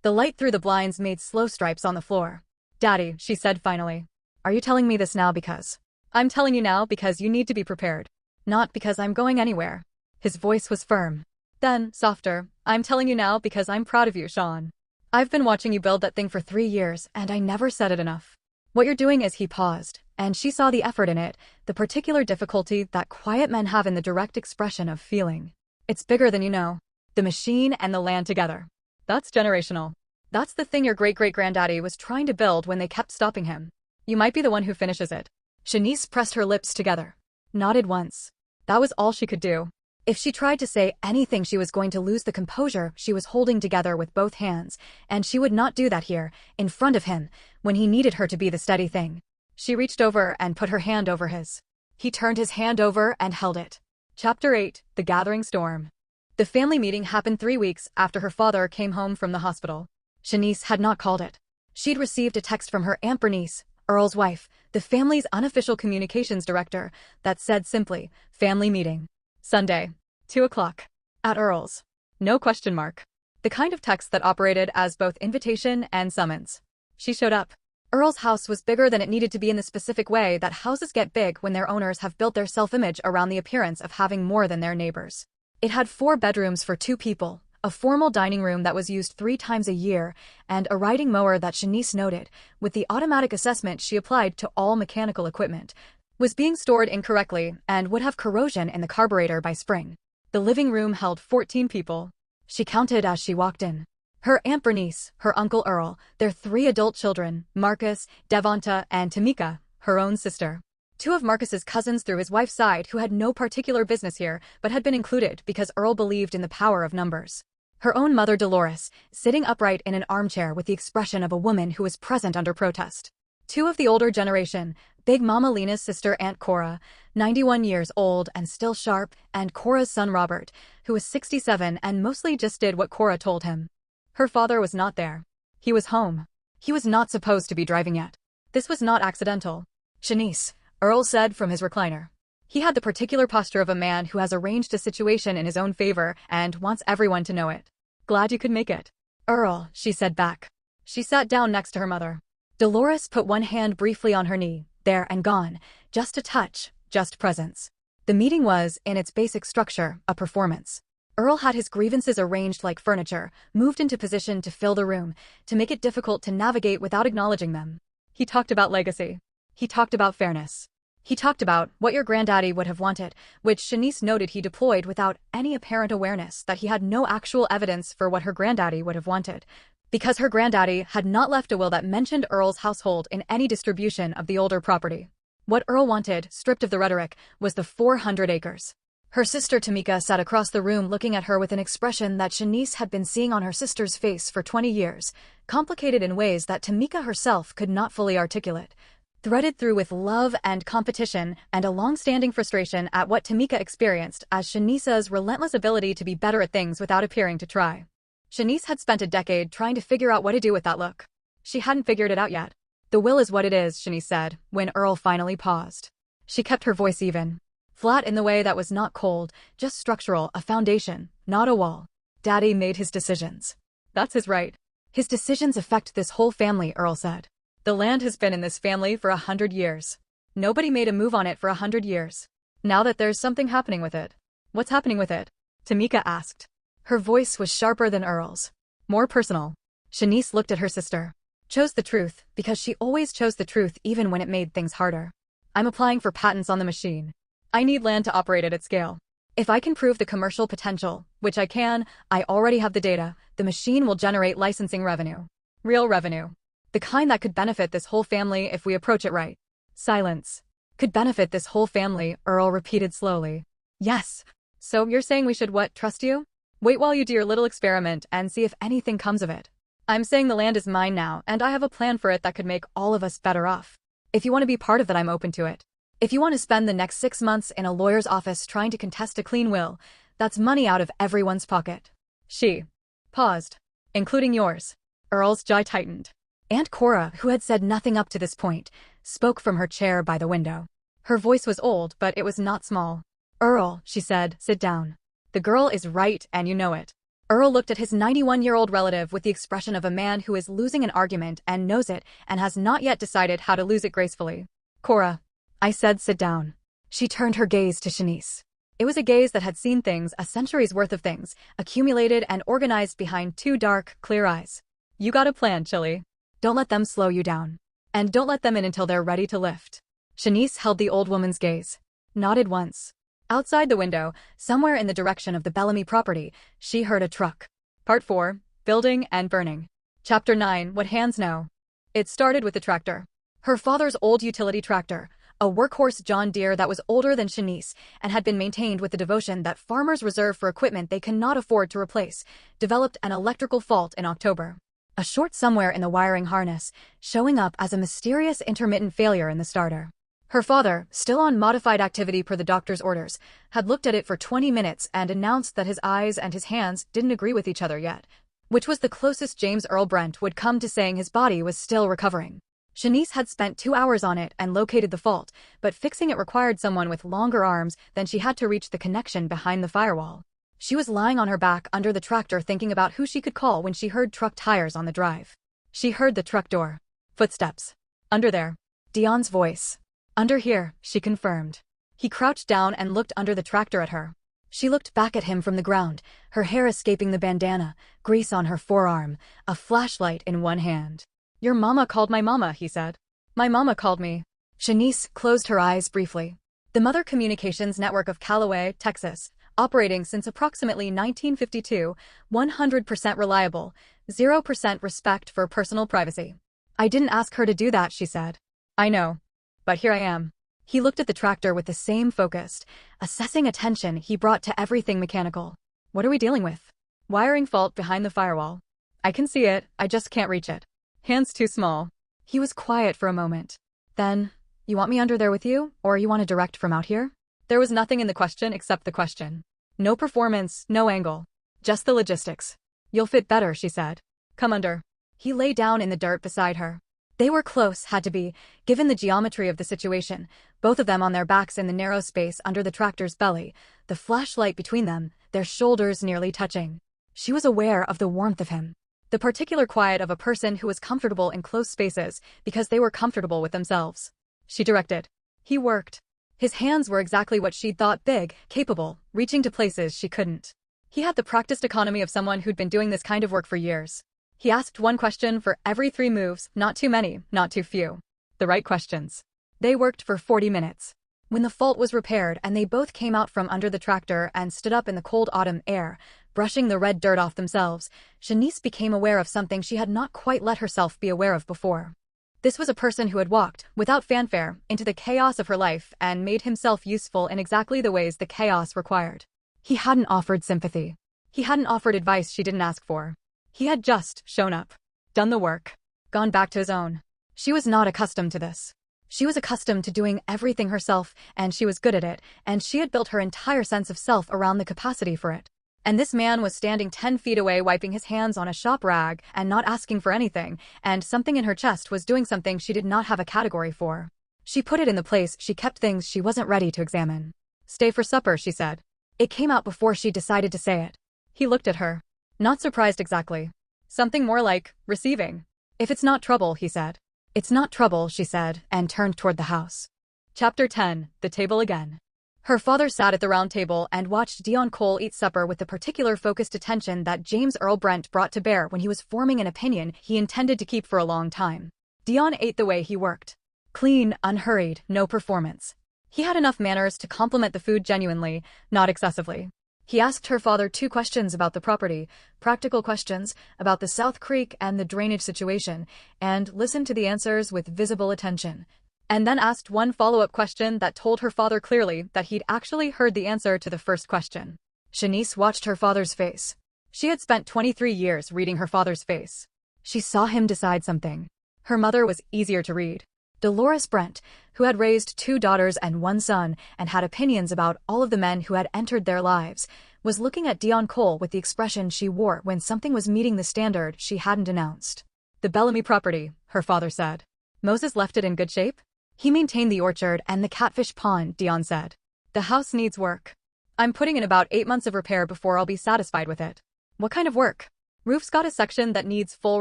The light through the blinds made slow stripes on the floor. Daddy, she said finally. Are you telling me this now because? I'm telling you now because you need to be prepared. Not because I'm going anywhere. His voice was firm. Then, softer, I'm telling you now because I'm proud of you, Sean. I've been watching you build that thing for 3 years, and I never said it enough. What you're doing is, he paused, and she saw the effort in it, the particular difficulty that quiet men have in the direct expression of feeling. It's bigger than you know. The machine and the land together. That's generational. That's the thing your great-great-granddaddy was trying to build when they kept stopping him. You might be the one who finishes it. Shanice pressed her lips together. Nodded once. That was all she could do. If she tried to say anything, she was going to lose the composure she was holding together with both hands, and she would not do that here, in front of him, when he needed her to be the steady thing. She reached over and put her hand over his. He turned his hand over and held it. Chapter 8, The Gathering Storm. The family meeting happened 3 weeks after her father came home from the hospital. Shanice had not called it. She'd received a text from her Aunt Bernice, Earl's wife, the family's unofficial communications director, that said simply, family meeting. Sunday, 2 o'clock. At Earl's. No question mark. The kind of text that operated as both invitation and summons. She showed up. Earl's house was bigger than it needed to be in the specific way that houses get big when their owners have built their self-image around the appearance of having more than their neighbors. It had 4 bedrooms for 2 people, a formal dining room that was used 3 times a year, and a riding mower that Shanice noted, with the automatic assessment she applied to all mechanical equipment, was being stored incorrectly and would have corrosion in the carburetor by spring. The living room held 14 people. She counted as she walked in. Her Aunt Bernice, her Uncle Earl, their 3 adult children, Marcus, Devonta, and Tamika, her own sister. 2 of Marcus's cousins through his wife's side who had no particular business here but had been included because Earl believed in the power of numbers. Her own mother Dolores, sitting upright in an armchair with the expression of a woman who was present under protest. 2 of the older generation, Big Mama Lena's sister Aunt Cora, 91 years old and still sharp, and Cora's son Robert, who was 67 and mostly just did what Cora told him. Her father was not there. He was home. He was not supposed to be driving yet. This was not accidental. Shanice, Earl said from his recliner. He had the particular posture of a man who has arranged a situation in his own favor and wants everyone to know it. Glad you could make it. Earl, she said back. She sat down next to her mother. Dolores put one hand briefly on her knee, there and gone, just a touch, just presence. The meeting was, in its basic structure, a performance. Earl had his grievances arranged like furniture, moved into position to fill the room, to make it difficult to navigate without acknowledging them. He talked about legacy. He talked about fairness. He talked about what your granddaddy would have wanted, which Shanice noted he deployed without any apparent awareness that he had no actual evidence for what her granddaddy would have wanted. because her granddaddy had not left a will that mentioned Earl's household in any distribution of the older property. What Earl wanted, stripped of the rhetoric, was the 400 acres. Her sister Tamika sat across the room looking at her with an expression that Shanice had been seeing on her sister's face for 20 years, complicated in ways that Tamika herself could not fully articulate, threaded through with love and competition and a long-standing frustration at what Tamika experienced as Shanice's relentless ability to be better at things without appearing to try. Shanice had spent a decade trying to figure out what to do with that look. She hadn't figured it out yet. The will is what it is, Shanice said, when Earl finally paused. She kept her voice even. Flat in the way that was not cold, just structural, a foundation, not a wall. Daddy made his decisions. That's his right. His decisions affect this whole family, Earl said. The land has been in this family for 100 years. Nobody made a move on it for 100 years. Now that there's something happening with it. What's happening with it? Tamika asked. Her voice was sharper than Earl's. More personal. Shanice looked at her sister. Chose the truth, because she always chose the truth even when it made things harder. I'm applying for patents on the machine. I need land to operate it at scale. If I can prove the commercial potential, which I can, I already have the data, the machine will generate licensing revenue. Real revenue. The kind that could benefit this whole family if we approach it right. Silence. Could benefit this whole family, Earl repeated slowly. Yes. So you're saying we should what, trust you? Wait while you do your little experiment and see if anything comes of it. I'm saying the land is mine now, and I have a plan for it that could make all of us better off. If you want to be part of that, I'm open to it. If you want to spend the next 6 months in a lawyer's office trying to contest a clean will, that's money out of everyone's pocket. She paused. Including yours. Earl's jaw tightened. Aunt Cora, who had said nothing up to this point, spoke from her chair by the window. Her voice was old, but it was not small. Earl, she said, sit down. The girl is right, and you know it. Earl looked at his 91-year-old relative with the expression of a man who is losing an argument and knows it and has not yet decided how to lose it gracefully. Cora. I said sit down. She turned her gaze to Shanice. It was a gaze that had seen things, a century's worth of things, accumulated and organized behind 2 dark, clear eyes. You got a plan, Chili. Don't let them slow you down. And don't let them in until they're ready to lift. Shanice held the old woman's gaze. Nodded once. Outside the window, somewhere in the direction of the Bellamy property, she heard a truck. Part 4, Building and Burning. Chapter 9, What Hands Know. It started with the tractor. Her father's old utility tractor, a workhorse John Deere that was older than Shanice and had been maintained with the devotion that farmers reserve for equipment they cannot afford to replace, developed an electrical fault in October. A short somewhere in the wiring harness, showing up as a mysterious intermittent failure in the starter. Her father, still on modified activity per the doctor's orders, had looked at it for 20 minutes and announced that his eyes and his hands didn't agree with each other yet, which was the closest James Earl Brent would come to saying his body was still recovering. Shanice had spent 2 hours on it and located the fault, but fixing it required someone with longer arms than she had to reach the connection behind the firewall. She was lying on her back under the tractor thinking about who she could call when she heard truck tires on the drive. She heard the truck door. Footsteps. Under there. Deon's voice. Under here, she confirmed. He crouched down and looked under the tractor at her. She looked back at him from the ground, her hair escaping the bandana, grease on her forearm, a flashlight in one hand. Your mama called my mama, he said. My mama called me. Shanice closed her eyes briefly. The Mother Communications Network of Calloway, Texas, operating since approximately 1952, 100% reliable, 0% respect for personal privacy. I didn't ask her to do that, she said. I know. But here I am. He looked at the tractor with the same focused, assessing attention he brought to everything mechanical. What are we dealing with? Wiring fault behind the firewall. I can see it, I just can't reach it. Hands too small. He was quiet for a moment. Then, you want me under there with you, or you want to direct from out here? There was nothing in the question except the question. No performance, no angle. Just the logistics. You'll fit better, she said. Come under. He lay down in the dirt beside her. They were close, had to be, given the geometry of the situation, both of them on their backs in the narrow space under the tractor's belly, the flashlight between them, their shoulders nearly touching. She was aware of the warmth of him. The particular quiet of a person who was comfortable in close spaces because they were comfortable with themselves. She directed. He worked. His hands were exactly what she'd thought: big, capable, reaching to places she couldn't. He had the practiced economy of someone who'd been doing this kind of work for years. He asked one question for every 3 moves, not too many, not too few. The right questions. They worked for 40 minutes. When the fault was repaired and they both came out from under the tractor and stood up in the cold autumn air, brushing the red dirt off themselves, Shanice became aware of something she had not quite let herself be aware of before. This was a person who had walked, without fanfare, into the chaos of her life and made himself useful in exactly the ways the chaos required. He hadn't offered sympathy. He hadn't offered advice she didn't ask for. He had just shown up, done the work, gone back to his own. She was not accustomed to this. She was accustomed to doing everything herself, and she was good at it, and she had built her entire sense of self around the capacity for it. And this man was standing 10 feet away wiping his hands on a shop rag and not asking for anything, and something in her chest was doing something she did not have a category for. She put it in the place she kept things she wasn't ready to examine. "Stay for supper," she said. It came out before she decided to say it. He looked at her. Not surprised exactly. Something more like receiving. "If it's not trouble," he said. "It's not trouble," she said, and turned toward the house. Chapter 10. The Table Again. Her father sat at the round table and watched Deon Cole eat supper with the particular focused attention that James Earl Brent brought to bear when he was forming an opinion he intended to keep for a long time. Deon ate the way he worked. Clean, unhurried, no performance. He had enough manners to compliment the food genuinely, not excessively. He asked her father 2 questions about the property, practical questions about the South Creek and the drainage situation, and listened to the answers with visible attention. And then asked one follow-up question that told her father clearly that he'd actually heard the answer to the first question. Shanice watched her father's face. She had spent 23 years reading her father's face. She saw him decide something. Her mother was easier to read. Dolores Brent, who had raised 2 daughters and 1 son and had opinions about all of the men who had entered their lives, was looking at Deon Cole with the expression she wore when something was meeting the standard she hadn't announced. "The Bellamy property," her father said. "Moses left it in good shape?" "He maintained the orchard and the catfish pond," Deon said. "The house needs work. I'm putting in about 8 months of repair before I'll be satisfied with it." "What kind of work?" "Roof's got a section that needs full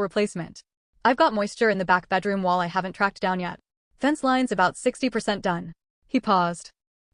replacement. I've got moisture in the back bedroom wall I haven't tracked down yet. Fence line's about 60% done." He paused.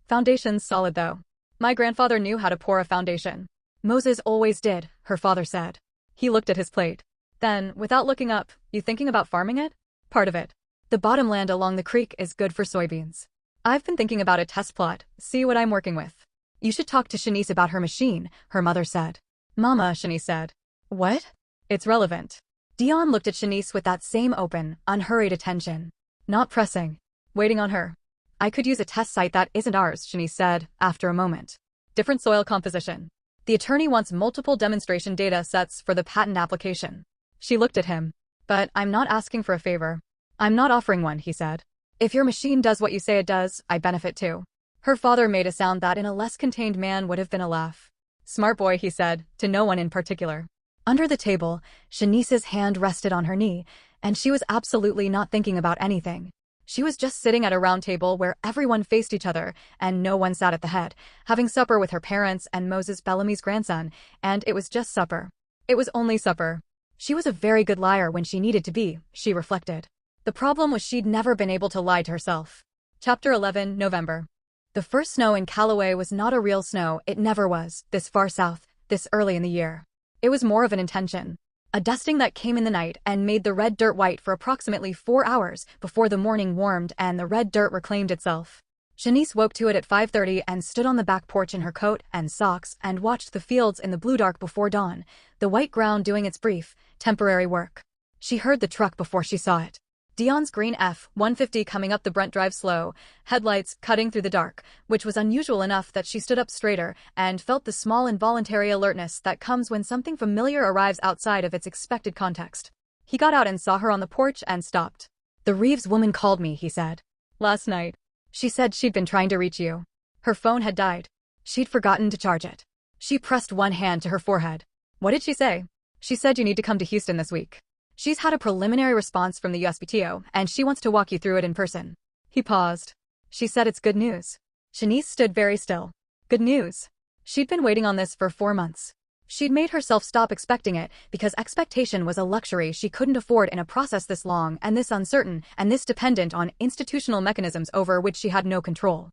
"Foundation's solid though. My grandfather knew how to pour a foundation." "Moses always did," her father said. He looked at his plate. Then, without looking up, "You thinking about farming it?" "Part of it. The bottomland along the creek is good for soybeans. I've been thinking about a test plot, see what I'm working with." "You should talk to Shanice about her machine," her mother said. "Mama," Shanice said. "What?" "It's relevant." Deon looked at Shanice with that same open, unhurried attention. "Not pressing. Waiting on her." "I could use a test site that isn't ours," Shanice said, after a moment. "Different soil composition. The attorney wants multiple demonstration data sets for the patent application." She looked at him. "But I'm not asking for a favor. I'm not offering one," he said. "If your machine does what you say it does, I benefit too." Her father made a sound that in a less contained man would have been a laugh. "Smart boy," he said, to no one in particular. Under the table, Shanice's hand rested on her knee, and she was absolutely not thinking about anything. She was just sitting at a round table where everyone faced each other, and no one sat at the head, having supper with her parents and Moses Bellamy's grandson, and it was just supper. It was only supper. She was a very good liar when she needed to be, she reflected. The problem was she'd never been able to lie to herself. Chapter 11, November. The first snow in Calloway was not a real snow, it never was, this far south, this early in the year. It was more of an intention. A dusting that came in the night and made the red dirt white for approximately 4 hours before the morning warmed and the red dirt reclaimed itself. Shanice woke to it at 5:30 and stood on the back porch in her coat and socks and watched the fields in the blue dark before dawn, the white ground doing its brief, temporary work. She heard the truck before she saw it. Deon's green F-150 coming up the Brent Drive slow, headlights cutting through the dark, which was unusual enough that she stood up straighter and felt the small involuntary alertness that comes when something familiar arrives outside of its expected context. He got out and saw her on the porch and stopped. "The Reeves woman called me," he said. "Last night. She said she'd been trying to reach you. Her phone had died. She'd forgotten to charge it." She pressed one hand to her forehead. "What did she say?" "She said you need to come to Houston this week. She's had a preliminary response from the USPTO, and she wants to walk you through it in person." He paused. "She said it's good news." Shanice stood very still. Good news. She'd been waiting on this for 4 months. She'd made herself stop expecting it because expectation was a luxury she couldn't afford in a process this long and this uncertain and this dependent on institutional mechanisms over which she had no control.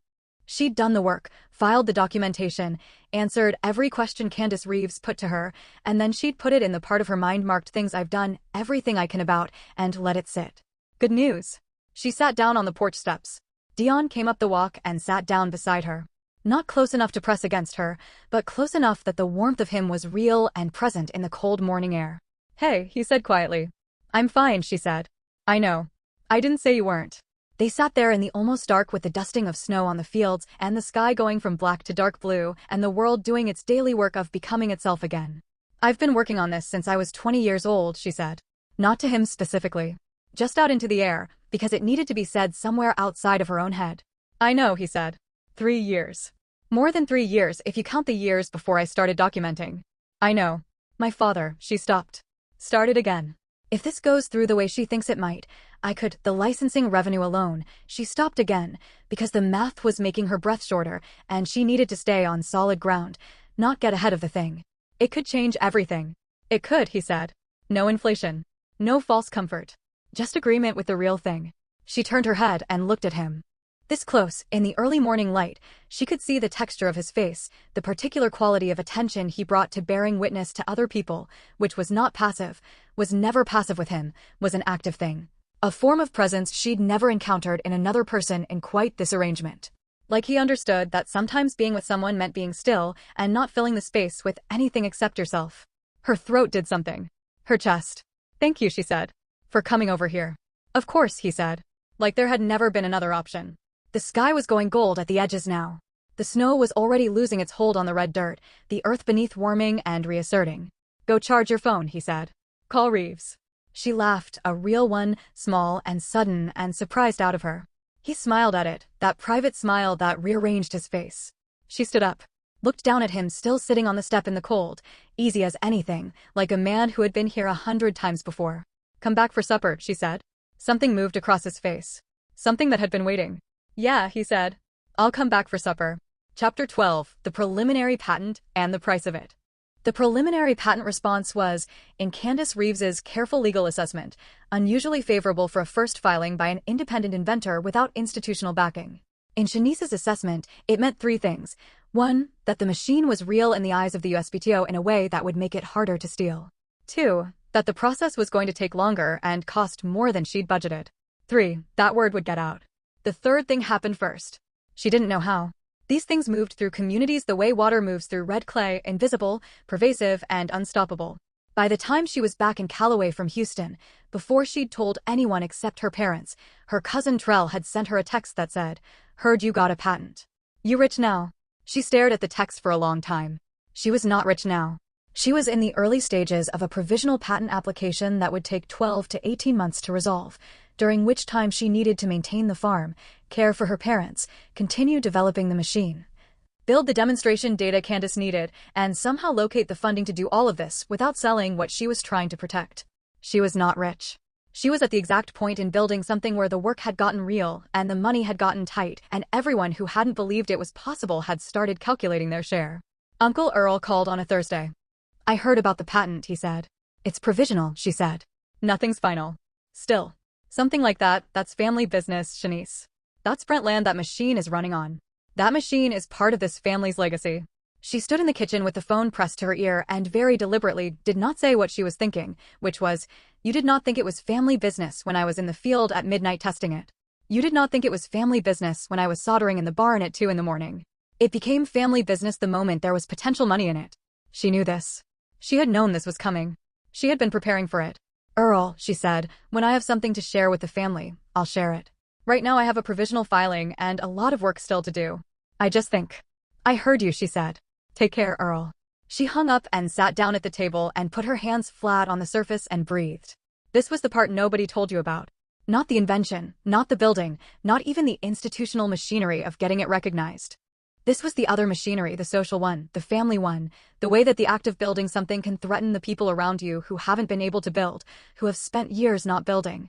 She'd done the work, filed the documentation, answered every question Candace Reeves put to her, and then she'd put it in the part of her mind marked things I've done, everything I can about, and let it sit. Good news. She sat down on the porch steps. Deon came up the walk and sat down beside her. Not close enough to press against her, but close enough that the warmth of him was real and present in the cold morning air. "Hey," he said quietly. "I'm fine," she said. "I know. I didn't say you weren't." They sat there in the almost dark with the dusting of snow on the fields and the sky going from black to dark blue and the world doing its daily work of becoming itself again. "I've been working on this since I was 20 years old," she said. Not to him specifically. Just out into the air, because it needed to be said somewhere outside of her own head. "I know," he said. 3 years. More than 3 years if you count the years before I started documenting. "I know. My father," she stopped. "Started again. If this goes through the way she thinks it might, I could, the licensing revenue alone." She stopped again, because the math was making her breath shorter, and she needed to stay on solid ground, not get ahead of the thing. "It could change everything." "It could," he said. "No inflation. No false comfort. Just agreement with the real thing." She turned her head and looked at him. This close, in the early morning light, she could see the texture of his face, the particular quality of attention he brought to bearing witness to other people, which was not passive, was never passive with him, was an active thing. A form of presence she'd never encountered in another person in quite this arrangement. Like he understood that sometimes being with someone meant being still and not filling the space with anything except yourself. Her throat did something. Her chest. "Thank you," she said. "For coming over here." "Of course," he said. Like there had never been another option. The sky was going gold at the edges now. The snow was already losing its hold on the red dirt, the earth beneath warming and reasserting. "Go charge your phone," he said. "Call Reeves." She laughed, a real one, small and sudden and surprised out of her. He smiled at it, that private smile that rearranged his face. She stood up, looked down at him still sitting on the step in the cold, easy as anything, like a man who had been here 100 times before. "Come back for supper," she said. Something moved across his face. Something that had been waiting. "Yeah," he said. "I'll come back for supper." Chapter 12, The Preliminary Patent and the Price of It. The preliminary patent response was, in Candace Reeves's careful legal assessment, unusually favorable for a first filing by an independent inventor without institutional backing. In Shanice's assessment, it meant 3 things. 1, that the machine was real in the eyes of the USPTO in a way that would make it harder to steal. 2, that the process was going to take longer and cost more than she'd budgeted. 3, that word would get out. The third thing happened first. She didn't know how. These things moved through communities the way water moves through red clay, invisible, pervasive, and unstoppable. By the time she was back in Calloway from Houston, before she'd told anyone except her parents, her cousin Trell had sent her a text that said, "Heard you got a patent. You rich now?" She stared at the text for a long time. She was not rich now. She was in the early stages of a provisional patent application that would take 12 to 18 months to resolve, during which time she needed to maintain the farm, care for her parents, continue developing the machine, build the demonstration data Candace needed, and somehow locate the funding to do all of this without selling what she was trying to protect. She was not rich. She was at the exact point in building something where the work had gotten real and the money had gotten tight, and everyone who hadn't believed it was possible had started calculating their share. Uncle Earl called on a Thursday. "I heard about the patent," he said. "It's provisional," she said. "Nothing's final." "Still. Something like that, that's family business, Shanice. That's Brent land that machine is running on. That machine is part of this family's legacy." She stood in the kitchen with the phone pressed to her ear and very deliberately did not say what she was thinking, which was, "You did not think it was family business when I was in the field at midnight testing it. You did not think it was family business when I was soldering in the barn at 2 in the morning. It became family business the moment there was potential money in it." She knew this. She had known this was coming. She had been preparing for it. "Earl," she said, "when I have something to share with the family, I'll share it. Right now I have a provisional filing and a lot of work still to do. I just think." "I heard you," she said. "Take care, Earl." She hung up and sat down at the table and put her hands flat on the surface and breathed. This was the part nobody told you about. Not the invention, not the building, not even the institutional machinery of getting it recognized. This was the other machinery, the social one, the family one, the way that the act of building something can threaten the people around you who haven't been able to build, who have spent years not building,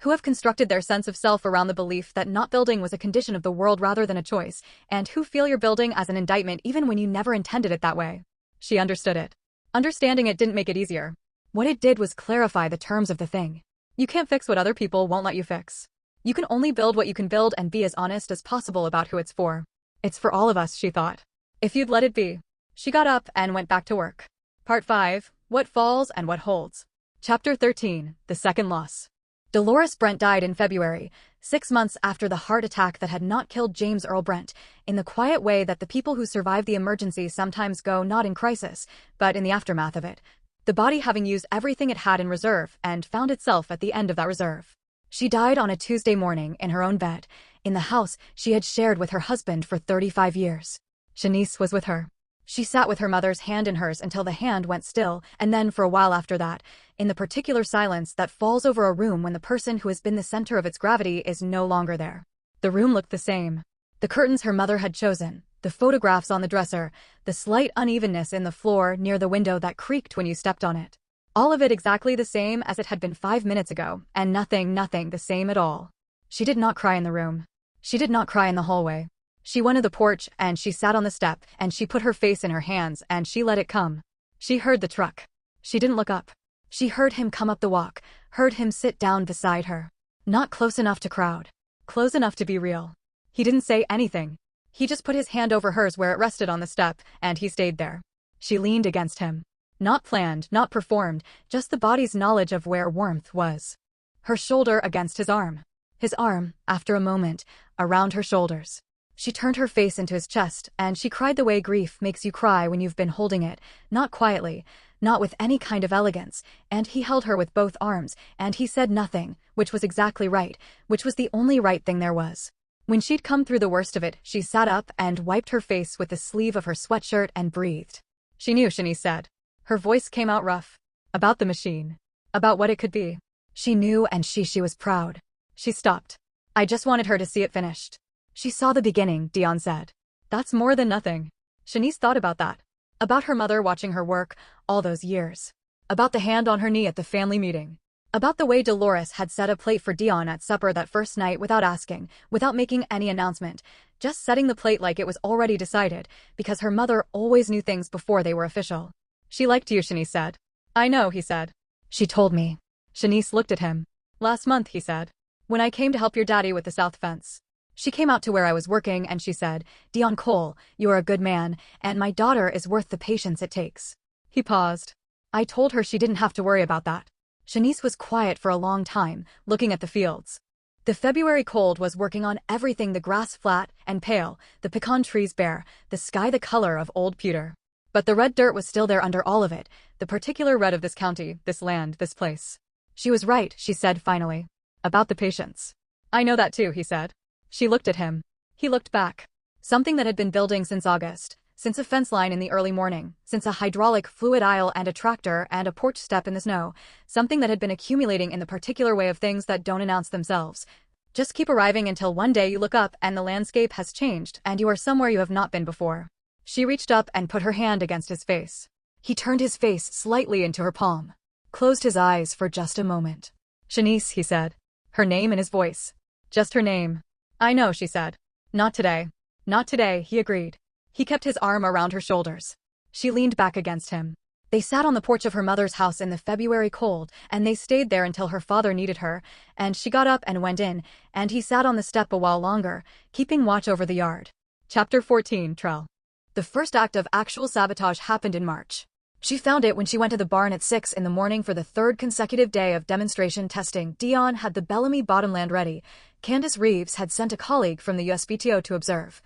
who have constructed their sense of self around the belief that not building was a condition of the world rather than a choice, and who feel your building as an indictment even when you never intended it that way. She understood it. Understanding it didn't make it easier. What it did was clarify the terms of the thing. You can't fix what other people won't let you fix. You can only build what you can build and be as honest as possible about who it's for. It's for all of us, she thought. If you'd let it be. She got up and went back to work. Part 5, What Falls and What Holds. Chapter 13, The Second Loss. Dolores Brent died in February, 6 months after the heart attack that had not killed James Earl Brent, in the quiet way that the people who survive the emergency sometimes go, not in crisis, but in the aftermath of it. The body having used everything it had in reserve and found itself at the end of that reserve. She died on a Tuesday morning in her own bed, in the house she had shared with her husband for 35 years. Shanice was with her. She sat with her mother's hand in hers until the hand went still, and then for a while after that, in the particular silence that falls over a room when the person who has been the center of its gravity is no longer there. The room looked the same. The curtains her mother had chosen, the photographs on the dresser, the slight unevenness in the floor near the window that creaked when you stepped on it. All of it exactly the same as it had been 5 minutes ago, and nothing the same at all. She did not cry in the room. She did not cry in the hallway. She went to the porch, and she sat on the step, and she put her face in her hands, and she let it come. She heard the truck. She didn't look up. She heard him come up the walk, heard him sit down beside her. Not close enough to crowd. Close enough to be real. He didn't say anything. He just put his hand over hers where it rested on the step, and he stayed there. She leaned against him. Not planned, not performed, just the body's knowledge of where warmth was. Her shoulder against his arm. His arm, after a moment, around her shoulders. She turned her face into his chest, and she cried the way grief makes you cry when you've been holding it, not quietly, not with any kind of elegance, and he held her with both arms, and he said nothing, which was exactly right, which was the only right thing there was. When she'd come through the worst of it, she sat up and wiped her face with the sleeve of her sweatshirt and breathed. She knew, Shanice said. Her voice came out rough. About the machine. About what it could be. She knew, and she was proud. She stopped. I just wanted her to see it finished. She saw the beginning, Deon said. That's more than nothing. Shanice thought about that. About her mother watching her work, all those years. About the hand on her knee at the family meeting. About the way Dolores had set a plate for Deon at supper that first night without asking, without making any announcement, just setting the plate like it was already decided, because her mother always knew things before they were official. She liked you, Shanice said. I know, he said. She told me. Shanice looked at him. Last month, he said. When I came to help your daddy with the south fence. She came out to where I was working and she said, Deon Cole, you're a good man, and my daughter is worth the patience it takes. He paused. I told her she didn't have to worry about that. Shanice was quiet for a long time, looking at the fields. The February cold was working on everything, the grass flat and pale, the pecan trees bare, the sky the color of old pewter. But the red dirt was still there under all of it, the particular red of this county, this land, this place. She was right, she said finally. About the patience. I know that too, he said. She looked at him. He looked back. Something that had been building since August, since a fence line in the early morning, since a hydraulic fluid aisle and a tractor and a porch step in the snow, something that had been accumulating in the particular way of things that don't announce themselves. Just keep arriving until one day you look up and the landscape has changed and you are somewhere you have not been before. She reached up and put her hand against his face. He turned his face slightly into her palm. Closed his eyes for just a moment. Shanice, he said. Her name in his voice. Just her name. I know, she said. Not today. Not today, he agreed. He kept his arm around her shoulders. She leaned back against him. They sat on the porch of her mother's house in the February cold, and they stayed there until her father needed her, and she got up and went in, and he sat on the step a while longer, keeping watch over the yard. Chapter 14, Trell. The first act of actual sabotage happened in March. She found it when she went to the barn at 6 in the morning for the third consecutive day of demonstration testing. Deon had the Bellamy bottomland ready. Candace Reeves had sent a colleague from the USPTO to observe.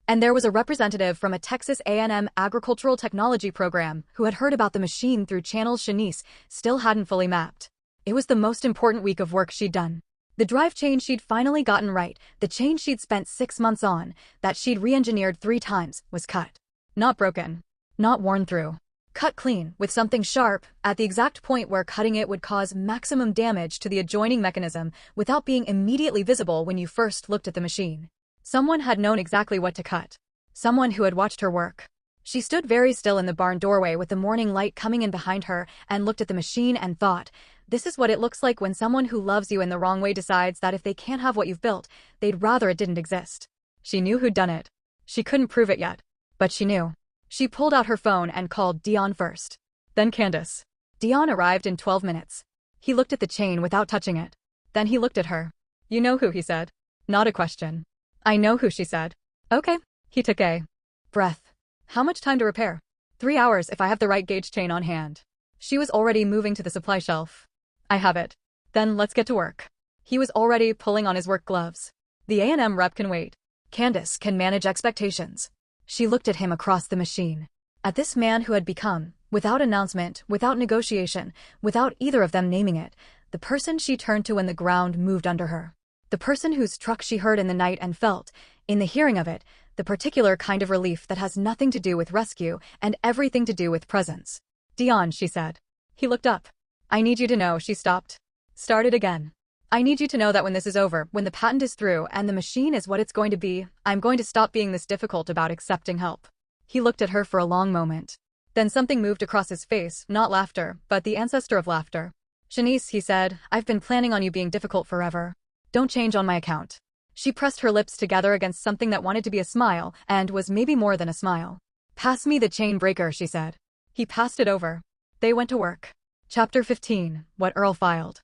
And there was a representative from a Texas A&M agricultural technology program who had heard about the machine through channels Shanice still hadn't fully mapped. It was the most important week of work she'd done. The drive chain she'd finally gotten right, the chain she'd spent 6 months on, that she'd re-engineered 3 times, was cut. Not broken. Not worn through. Cut clean, with something sharp, at the exact point where cutting it would cause maximum damage to the adjoining mechanism without being immediately visible when you first looked at the machine. Someone had known exactly what to cut. Someone who had watched her work. She stood very still in the barn doorway with the morning light coming in behind her and looked at the machine and thought, this is what it looks like when someone who loves you in the wrong way decides that if they can't have what you've built, they'd rather it didn't exist. She knew who'd done it. She couldn't prove it yet. But she knew. She pulled out her phone and called Deon first. Then Candace. Deon arrived in 12 minutes. He looked at the chain without touching it. Then he looked at her. You know who, he said. Not a question. I know who, she said. Okay. He took a breath. How much time to repair? 3 hours if I have the right gauge chain on hand. She was already moving to the supply shelf. I have it. Then let's get to work. He was already pulling on his work gloves. The A&M rep can wait. Candace can manage expectations. She looked at him across the machine. At this man who had become, without announcement, without negotiation, without either of them naming it, the person she turned to when the ground moved under her. The person whose truck she heard in the night and felt, in the hearing of it, the particular kind of relief that has nothing to do with rescue and everything to do with presence. Deon, she said. He looked up. I need you to know, she stopped. Started again. I need you to know that when this is over, when the patent is through and the machine is what it's going to be, I'm going to stop being this difficult about accepting help. He looked at her for a long moment. Then something moved across his face, not laughter, but the ancestor of laughter. Shanice, he said, I've been planning on you being difficult forever. Don't change on my account. She pressed her lips together against something that wanted to be a smile, and was maybe more than a smile. Pass me the chain breaker, she said. He passed it over. They went to work. Chapter 15, What Earl Filed.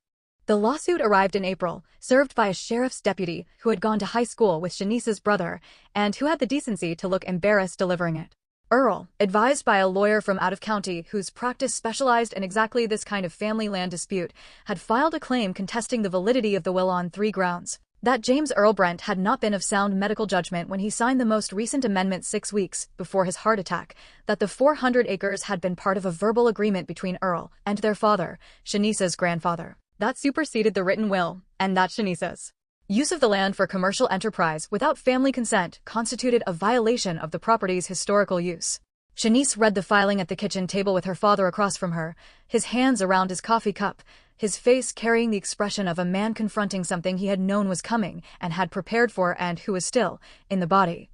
The lawsuit arrived in April, served by a sheriff's deputy who had gone to high school with Shanice's brother, and who had the decency to look embarrassed delivering it. Earl, advised by a lawyer from out of county whose practice specialized in exactly this kind of family land dispute, had filed a claim contesting the validity of the will on 3 grounds. That James Earl Brent had not been of sound medical judgment when he signed the most recent amendment 6 weeks before his heart attack, that the 400 acres had been part of a verbal agreement between Earl and their father, Shanice's grandfather. That superseded the written will, and that Shanice's use of the land for commercial enterprise without family consent constituted a violation of the property's historical use. Shanice read the filing at the kitchen table with her father across from her, his hands around his coffee cup, his face carrying the expression of a man confronting something he had known was coming and had prepared for and who was still, in the body,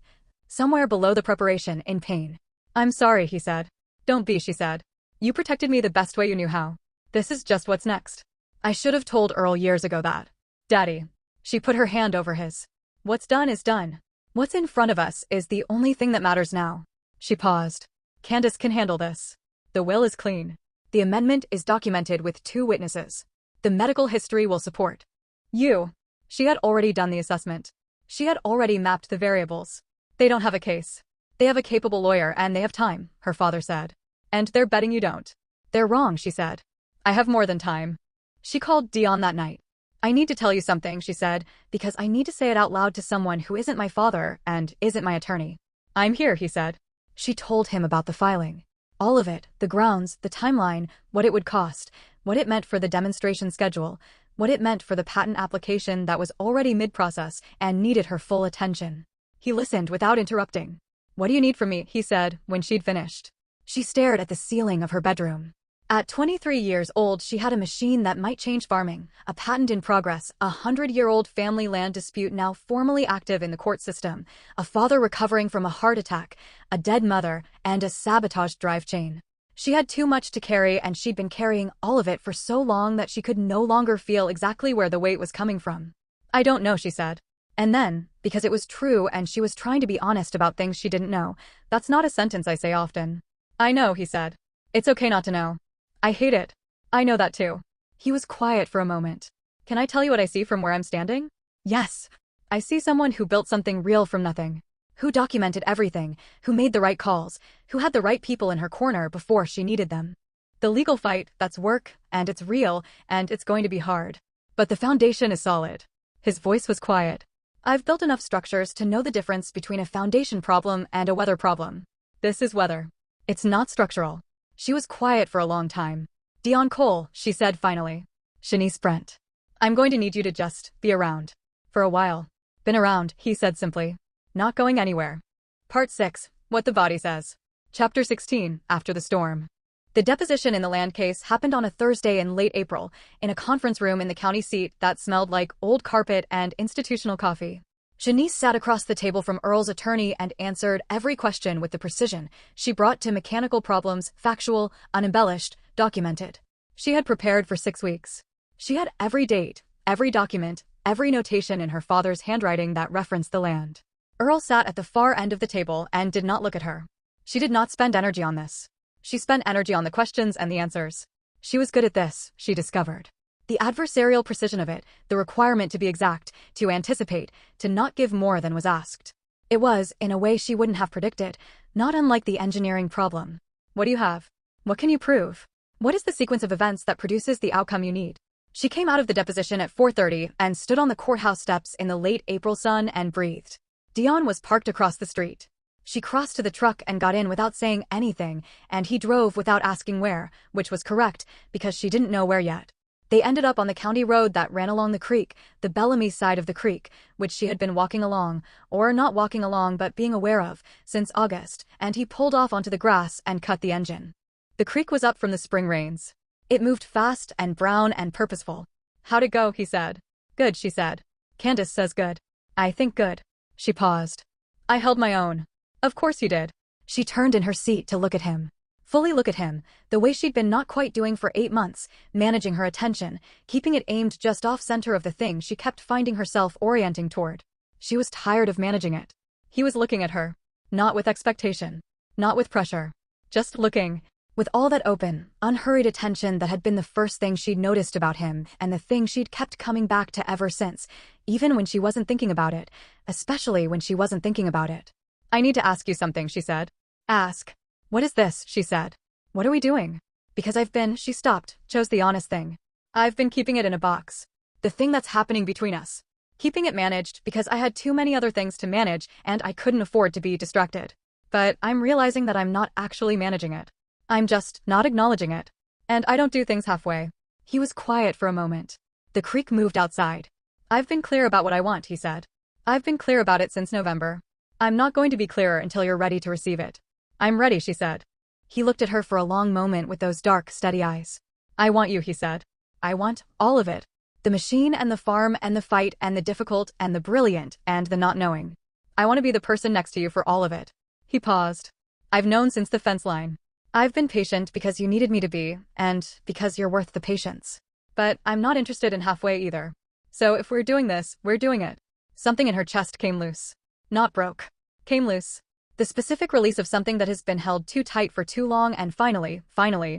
somewhere below the preparation, in pain. I'm sorry, he said. Don't be, she said. You protected me the best way you knew how. This is just what's next. I should have told Earl years ago that. Daddy. She put her hand over his. What's done is done. What's in front of us is the only thing that matters now. She paused. Candace can handle this. The will is clean. The amendment is documented with 2 witnesses. The medical history will support. You. She had already done the assessment. She had already mapped the variables. They don't have a case. They have a capable lawyer and they have time, her father said. And they're betting you don't. They're wrong, she said. I have more than time. She called Deon that night. I need to tell you something, she said, because I need to say it out loud to someone who isn't my father and isn't my attorney. I'm here, he said. She told him about the filing. All of it, the grounds, the timeline, what it would cost, what it meant for the demonstration schedule, what it meant for the patent application that was already mid-process and needed her full attention. He listened without interrupting. What do you need from me, he said, when she'd finished. She stared at the ceiling of her bedroom. At 23 years old, she had a machine that might change farming, a patent in progress, a 100-year-old family land dispute now formally active in the court system, a father recovering from a heart attack, a dead mother, and a sabotaged drive chain. She had too much to carry, and she'd been carrying all of it for so long that she could no longer feel exactly where the weight was coming from. I don't know, she said. And then, because it was true and she was trying to be honest about things she didn't know, that's not a sentence I say often. I know, he said. It's okay not to know. I hate it. I know that too. He was quiet for a moment. Can I tell you what I see from where I'm standing? Yes. I see someone who built something real from nothing. Who documented everything, who made the right calls, who had the right people in her corner before she needed them. The legal fight, that's work, and it's real, and it's going to be hard. But the foundation is solid. His voice was quiet. I've built enough structures to know the difference between a foundation problem and a weather problem. This is weather. It's not structural. She was quiet for a long time. Deon Cole, she said finally. Shanice Brent. I'm going to need you to just be around. For a while. Been around, he said simply. Not going anywhere. Part 6, What the Body Says. Chapter 16, After the Storm. The deposition in the land case happened on a Thursday in late April, in a conference room in the county seat that smelled like old carpet and institutional coffee. Shanice sat across the table from Earl's attorney and answered every question with the precision she brought to mechanical problems, factual, unembellished, documented. She had prepared for 6 weeks. She had every date, every document, every notation in her father's handwriting that referenced the land. Earl sat at the far end of the table and did not look at her. She did not spend energy on this. She spent energy on the questions and the answers. She was good at this, she discovered. The adversarial precision of it, the requirement to be exact, to anticipate, to not give more than was asked. It was, in a way she wouldn't have predicted, not unlike the engineering problem. What do you have? What can you prove? What is the sequence of events that produces the outcome you need? She came out of the deposition at 4:30 and stood on the courthouse steps in the late April sun and breathed. Deon was parked across the street. She crossed to the truck and got in without saying anything, and he drove without asking where, which was correct, because she didn't know where yet. They ended up on the county road that ran along the creek, the Bellamy side of the creek, which she had been walking along, or not walking along but being aware of, since August, and he pulled off onto the grass and cut the engine. The creek was up from the spring rains. It moved fast and brown and purposeful. "How'd it go?" he said. "Good," she said. "Candace says good." "I think good." She paused. "I held my own." "Of course you did." She turned in her seat to look at him. Fully look at him, the way she'd been not quite doing for 8 months, managing her attention, keeping it aimed just off-center of the thing she kept finding herself orienting toward. She was tired of managing it. He was looking at her. Not with expectation. Not with pressure. Just looking. With all that open, unhurried attention that had been the first thing she'd noticed about him and the thing she'd kept coming back to ever since, even when she wasn't thinking about it, especially when she wasn't thinking about it. "I need to ask you something," she said. "Ask." "What is this?" she said. "What are we doing?" "Because she stopped, chose the honest thing. I've been keeping it in a box. The thing that's happening between us. Keeping it managed because I had too many other things to manage and I couldn't afford to be distracted. But I'm realizing that I'm not actually managing it. I'm just not acknowledging it. And I don't do things halfway." He was quiet for a moment. The creek moved outside. "I've been clear about what I want," he said. "I've been clear about it since November. I'm not going to be clearer until you're ready to receive it." "I'm ready," she said. He looked at her for a long moment with those dark, steady eyes. "I want you," he said. "I want all of it. The machine and the farm and the fight and the difficult and the brilliant and the not knowing. I want to be the person next to you for all of it." He paused. "I've known since the fence line. I've been patient because you needed me to be, and because you're worth the patience. But I'm not interested in halfway either. So if we're doing this, we're doing it." Something in her chest came loose. Not broke. Came loose. The specific release of something that has been held too tight for too long and finally,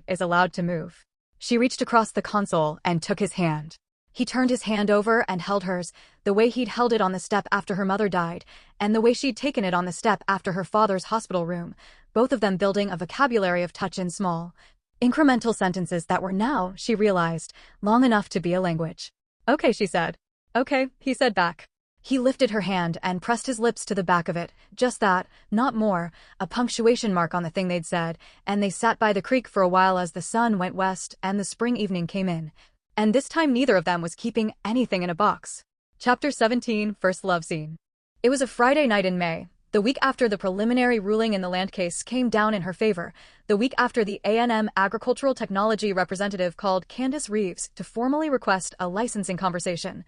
is allowed to move. She reached across the console and took his hand. He turned his hand over and held hers, the way he'd held it on the step after her mother died, and the way she'd taken it on the step after her father's hospital room, both of them building a vocabulary of touch in small, incremental sentences that were now, she realized, long enough to be a language. "Okay," she said. "Okay," he said back. He lifted her hand and pressed his lips to the back of it, just that, not more, a punctuation mark on the thing they'd said, and they sat by the creek for a while as the sun went west and the spring evening came in. And this time neither of them was keeping anything in a box. Chapter 17, First Love Scene. It was a Friday night in May, the week after the preliminary ruling in the land case came down in her favor, the week after the A&M agricultural technology representative called Candace Reeves to formally request a licensing conversation.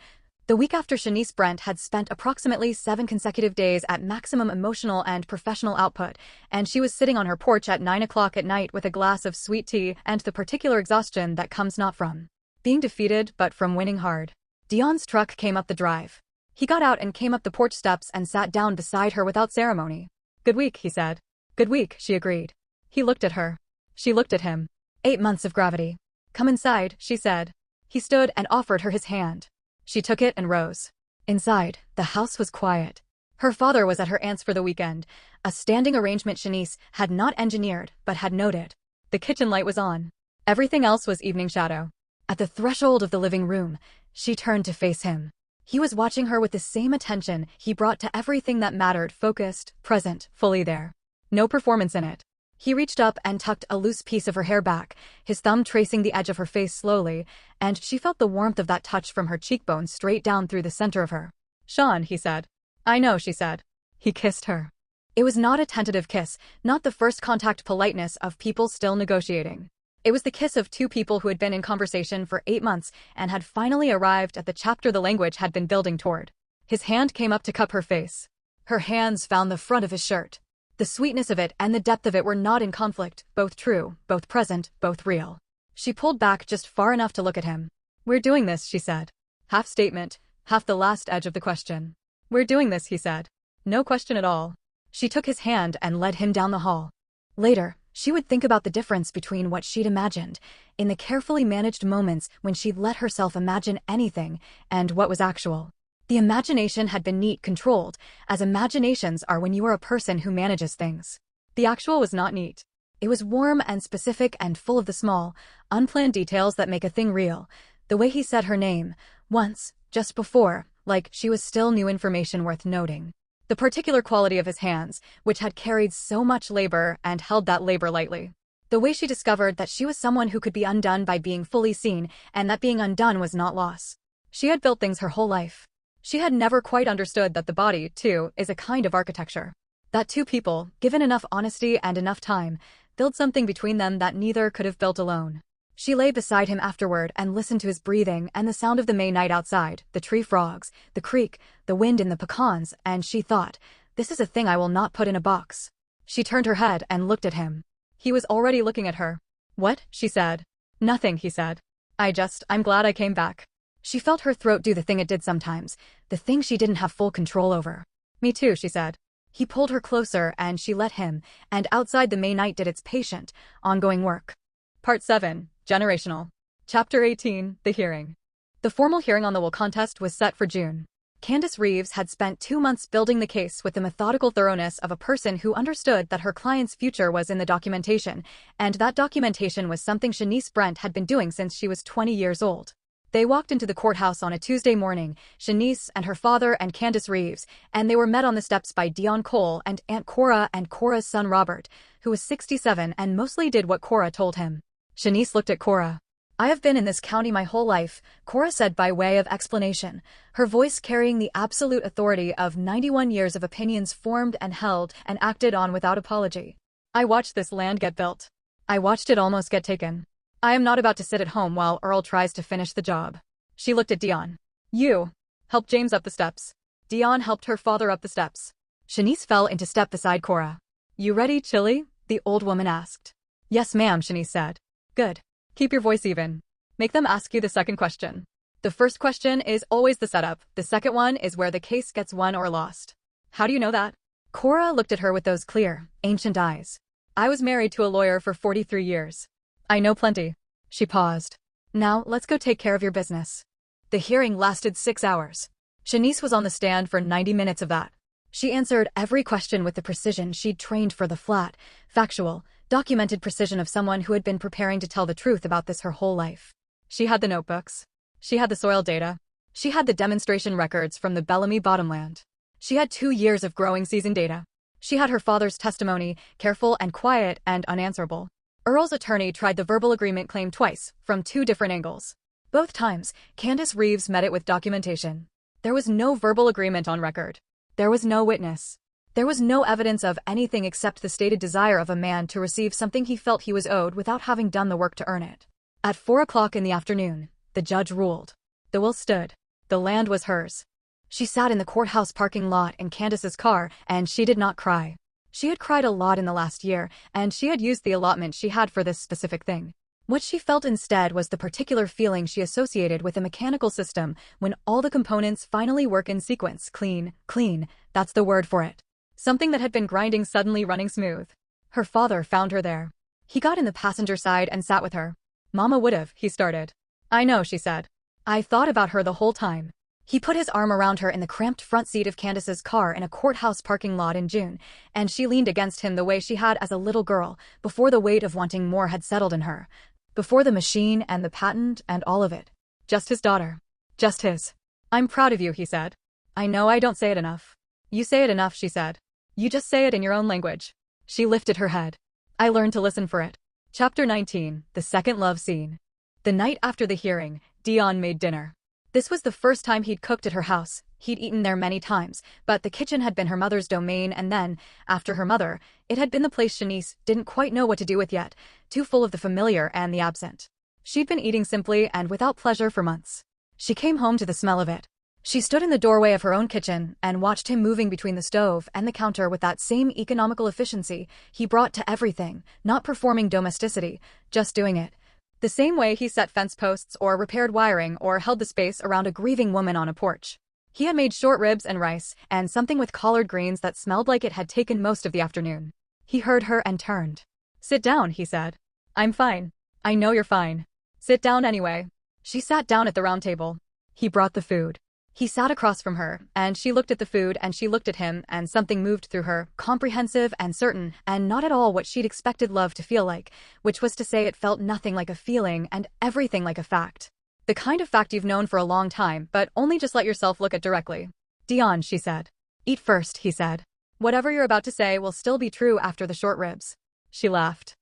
The week after Shanice Brent had spent approximately 7 consecutive days at maximum emotional and professional output, and she was sitting on her porch at 9 o'clock at night with a glass of sweet tea and the particular exhaustion that comes not from being defeated but from winning hard. Deon's truck came up the drive. He got out and came up the porch steps and sat down beside her without ceremony. "Good week," he said. "Good week," she agreed. He looked at her. She looked at him. 8 months of gravity. "Come inside," she said. He stood and offered her his hand. She took it and rose. Inside, the house was quiet. Her father was at her aunt's for the weekend, a standing arrangement Shanice had not engineered but had noted. The kitchen light was on. Everything else was evening shadow. At the threshold of the living room, she turned to face him. He was watching her with the same attention he brought to everything that mattered, focused, present, fully there. No performance in it. He reached up and tucked a loose piece of her hair back, his thumb tracing the edge of her face slowly, and she felt the warmth of that touch from her cheekbone straight down through the center of her. "Sean," he said. "I know," she said. He kissed her. It was not a tentative kiss, not the first contact politeness of people still negotiating. It was the kiss of two people who had been in conversation for 8 months and had finally arrived at the chapter the language had been building toward. His hand came up to cup her face. Her hands found the front of his shirt. The sweetness of it and the depth of it were not in conflict, both true, both present, both real. She pulled back just far enough to look at him. "We're doing this," she said. Half statement, half the last edge of the question. "We're doing this," he said. No question at all. She took his hand and led him down the hall. Later, she would think about the difference between what she'd imagined, in the carefully managed moments when she'd let herself imagine anything, and what was actual. The imagination had been neat, controlled, as imaginations are when you are a person who manages things. The actual was not neat. It was warm and specific and full of the small, unplanned details that make a thing real, The way he said her name, once, just before, like she was still new information worth noting. The particular quality of his hands, which had carried so much labor and held that labor lightly. The way she discovered that she was someone who could be undone by being fully seen, and that being undone was not loss. She had built things her whole life. She had never quite understood that the body, too, is a kind of architecture. That two people, given enough honesty and enough time, build something between them that neither could have built alone. She lay beside him afterward and listened to his breathing and the sound of the May night outside, the tree frogs, the creek, the wind in the pecans, and she thought, this is a thing I will not put in a box. She turned her head and looked at him. He was already looking at her. What? She said. Nothing, he said. I'm glad I came back. She felt her throat do the thing it did sometimes, the thing she didn't have full control over. Me too, she said. He pulled her closer and she let him, and outside the May night did its patient, ongoing work. Part 7. Generational. Chapter 18. The Hearing. The formal hearing on the will contest was set for June. Candace Reeves had spent 2 months building the case with the methodical thoroughness of a person who understood that her client's future was in the documentation, and that documentation was something Shanice Brent had been doing since she was 20 years old. They walked into the courthouse on a Tuesday morning, Shanice and her father and Candace Reeves, and they were met on the steps by Deon Cole and Aunt Cora and Cora's son Robert, who was 67 and mostly did what Cora told him. Shanice looked at Cora. I have been in this county my whole life, Cora said by way of explanation, her voice carrying the absolute authority of 91 years of opinions formed and held and acted on without apology. I watched this land get built. I watched it almost get taken. I am not about to sit at home while Earl tries to finish the job. She looked at Deon. You. Helped James up the steps. Deon helped her father up the steps. Shanice fell into step beside Cora. You ready, Chili? The old woman asked. Yes, ma'am, Shanice said. Good. Keep your voice even. Make them ask you the second question. The first question is always the setup. The second one is where the case gets won or lost. How do you know that? Cora looked at her with those clear, ancient eyes. I was married to a lawyer for 43 years. I know plenty. She paused. Now, let's go take care of your business. The hearing lasted 6 hours. Shanice was on the stand for 90 minutes of that. She answered every question with the precision she'd trained for, the flat, factual, documented precision of someone who had been preparing to tell the truth about this her whole life. She had the notebooks. She had the soil data. She had the demonstration records from the Bellamy bottomland. She had 2 years of growing season data. She had her father's testimony, careful and quiet and unanswerable. Earl's attorney tried the verbal agreement claim twice, from 2 different angles. Both times, Candace Reeves met it with documentation. There was no verbal agreement on record. There was no witness. There was no evidence of anything except the stated desire of a man to receive something he felt he was owed without having done the work to earn it. At 4 o'clock in the afternoon, the judge ruled. The will stood. The land was hers. She sat in the courthouse parking lot in Candace's car, and she did not cry. She had cried a lot in the last year, and she had used the allotment she had for this specific thing. What she felt instead was the particular feeling she associated with a mechanical system when all the components finally work in sequence. Clean, that's the word for it. Something that had been grinding suddenly running smooth. Her father found her there. He got in the passenger side and sat with her. Mama would've, he started. I know, she said. I thought about her the whole time. He put his arm around her in the cramped front seat of Candace's car in a courthouse parking lot in June, and she leaned against him the way she had as a little girl, before the weight of wanting more had settled in her. Before the machine and the patent and all of it. Just his daughter. Just his. I'm proud of you, he said. I know I don't say it enough. You say it enough, she said. You just say it in your own language. She lifted her head. I learned to listen for it. Chapter 19. The Second Love Scene. The night after the hearing, Deon made dinner. This was the first time he'd cooked at her house. He'd eaten there many times, but the kitchen had been her mother's domain, and then, after her mother, it had been the place Shanice didn't quite know what to do with yet, too full of the familiar and the absent. She'd been eating simply and without pleasure for months. She came home to the smell of it. She stood in the doorway of her own kitchen and watched him moving between the stove and the counter with that same economical efficiency he brought to everything, not performing domesticity, just doing it. The same way he set fence posts or repaired wiring or held the space around a grieving woman on a porch. He had made short ribs and rice and something with collard greens that smelled like it had taken most of the afternoon. He heard her and turned. Sit down, he said. I'm fine. I know you're fine. Sit down anyway. She sat down at the round table. He brought the food. He sat across from her, and she looked at the food and she looked at him, and something moved through her, comprehensive and certain, and not at all what she'd expected love to feel like, which was to say it felt nothing like a feeling and everything like a fact. The kind of fact you've known for a long time, but only just let yourself look at directly. Deon, she said. Eat first, he said. Whatever you're about to say will still be true after the short ribs. She laughed.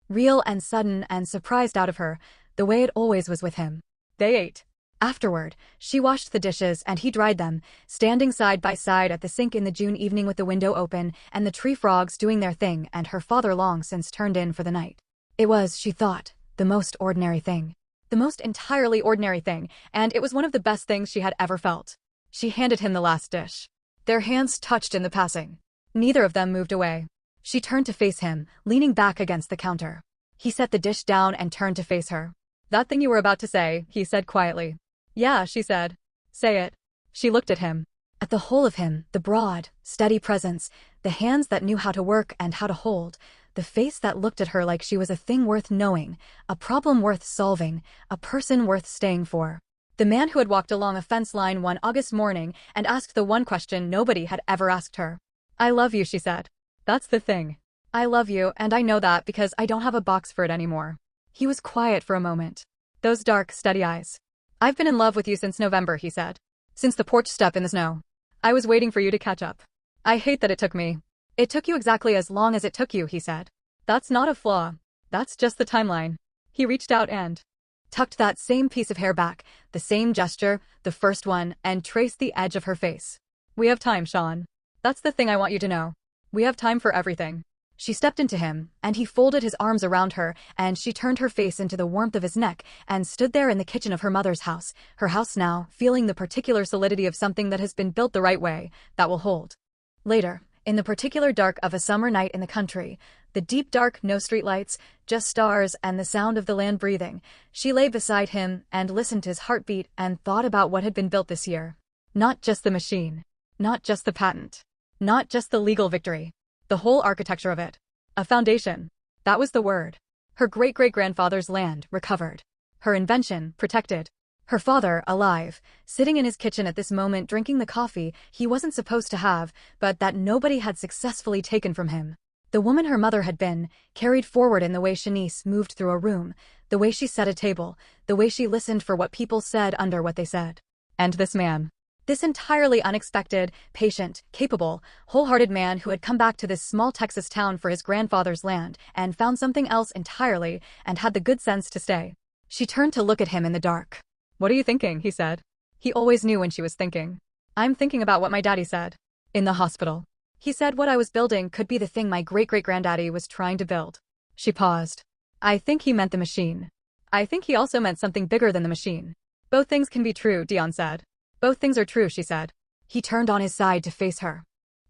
Real and sudden and surprised out of her, the way it always was with him. They ate. Afterward, she washed the dishes and he dried them, standing side by side at the sink in the June evening with the window open and the tree frogs doing their thing and her father long since turned in for the night. It was, she thought, the most ordinary thing. The most entirely ordinary thing, and it was one of the best things she had ever felt. She handed him the last dish. Their hands touched in the passing. Neither of them moved away. She turned to face him, leaning back against the counter. He set the dish down and turned to face her. That thing you were about to say, he said quietly. Yeah, she said. Say it. She looked at him. At the whole of him, the broad, steady presence, the hands that knew how to work and how to hold, the face that looked at her like she was a thing worth knowing, a problem worth solving, a person worth staying for. The man who had walked along a fence line one August morning and asked the one question nobody had ever asked her. I love you, she said. That's the thing. I love you, and I know that because I don't have a box for it anymore. He was quiet for a moment. Those dark, steady eyes. I've been in love with you since November, he said. Since the porch step in the snow. I was waiting for you to catch up. I hate that it took me. It took you exactly as long as it took you, he said. That's not a flaw. That's just the timeline. He reached out and tucked that same piece of hair back, the same gesture, the first one, and traced the edge of her face. We have time, Sean. That's the thing I want you to know. We have time for everything. She stepped into him, and he folded his arms around her, and she turned her face into the warmth of his neck, and stood there in the kitchen of her mother's house, her house now, feeling the particular solidity of something that has been built the right way, that will hold. Later, in the particular dark of a summer night in the country, the deep dark, no streetlights, just stars and the sound of the land breathing, she lay beside him and listened to his heartbeat and thought about what had been built this year. Not just the machine. Not just the patent. Not just the legal victory. The whole architecture of it. A foundation. That was the word. Her great-great-grandfather's land, recovered. Her invention, protected. Her father, alive, sitting in his kitchen at this moment drinking the coffee he wasn't supposed to have, but that nobody had successfully taken from him. The woman her mother had been, carried forward in the way Shanice moved through a room, the way she set a table, the way she listened for what people said under what they said. And this man. This entirely unexpected, patient, capable, wholehearted man who had come back to this small Texas town for his grandfather's land and found something else entirely and had the good sense to stay. She turned to look at him in the dark. What are you thinking? He said. He always knew when she was thinking. I'm thinking about what my daddy said. In the hospital. He said what I was building could be the thing my great-great-granddaddy was trying to build. She paused. I think he meant the machine. I think he also meant something bigger than the machine. Both things can be true, Deon said. Both things are true, she said. He turned on his side to face her.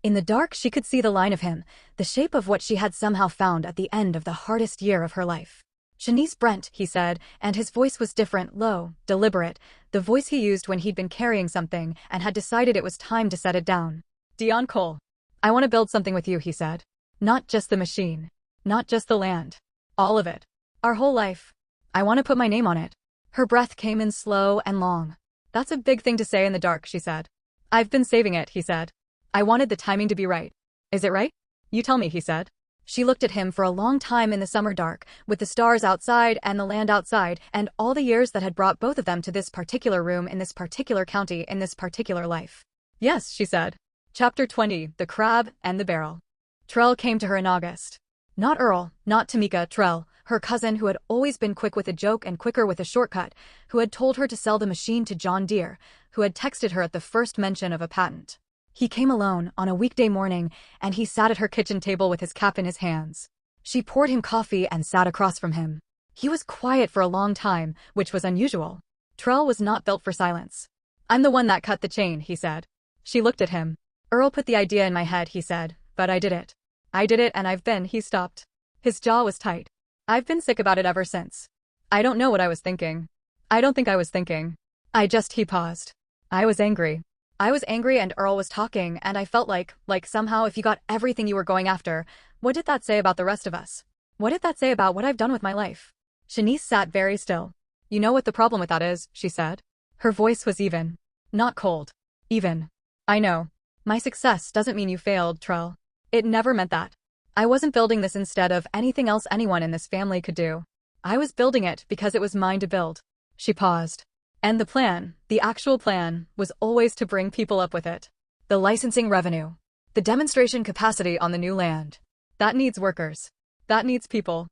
In the dark she could see the line of him, the shape of what she had somehow found at the end of the hardest year of her life. Shanice Brent, he said, and his voice was different, low, deliberate, the voice he used when he'd been carrying something and had decided it was time to set it down. Deon Cole. I want to build something with you, he said. Not just the machine. Not just the land. All of it. Our whole life. I want to put my name on it. Her breath came in slow and long. That's a big thing to say in the dark, she said. I've been saving it, he said. I wanted the timing to be right. Is it right? You tell me, he said. She looked at him for a long time in the summer dark, with the stars outside and the land outside, and all the years that had brought both of them to this particular room in this particular county in this particular life. Yes, she said. Chapter 20, The Crab and the Barrel. Trell came to her in August. Not Earl, not Tamika, Trell, her cousin who had always been quick with a joke and quicker with a shortcut, who had told her to sell the machine to John Deere, who had texted her at the first mention of a patent. He came alone on a weekday morning, and he sat at her kitchen table with his cap in his hands. She poured him coffee and sat across from him. He was quiet for a long time, which was unusual. Trell was not built for silence. I'm the one that cut the chain, he said. She looked at him. Earl put the idea in my head, he said, but I did it. I did it and he stopped. His jaw was tight. I've been sick about it ever since. I don't know what I was thinking. I don't think I was thinking. He paused. I was angry. I was angry and Earl was talking and I felt like somehow if you got everything you were going after, what did that say about the rest of us? What did that say about what I've done with my life? Shanice sat very still. You know what the problem with that is, she said. Her voice was even. Not cold. Even. I know. My success doesn't mean you failed, Trell. It never meant that. I wasn't building this instead of anything else anyone in this family could do. I was building it because it was mine to build. She paused. And the plan, the actual plan, was always to bring people up with it. The licensing revenue. The demonstration capacity on the new land. That needs workers. That needs people.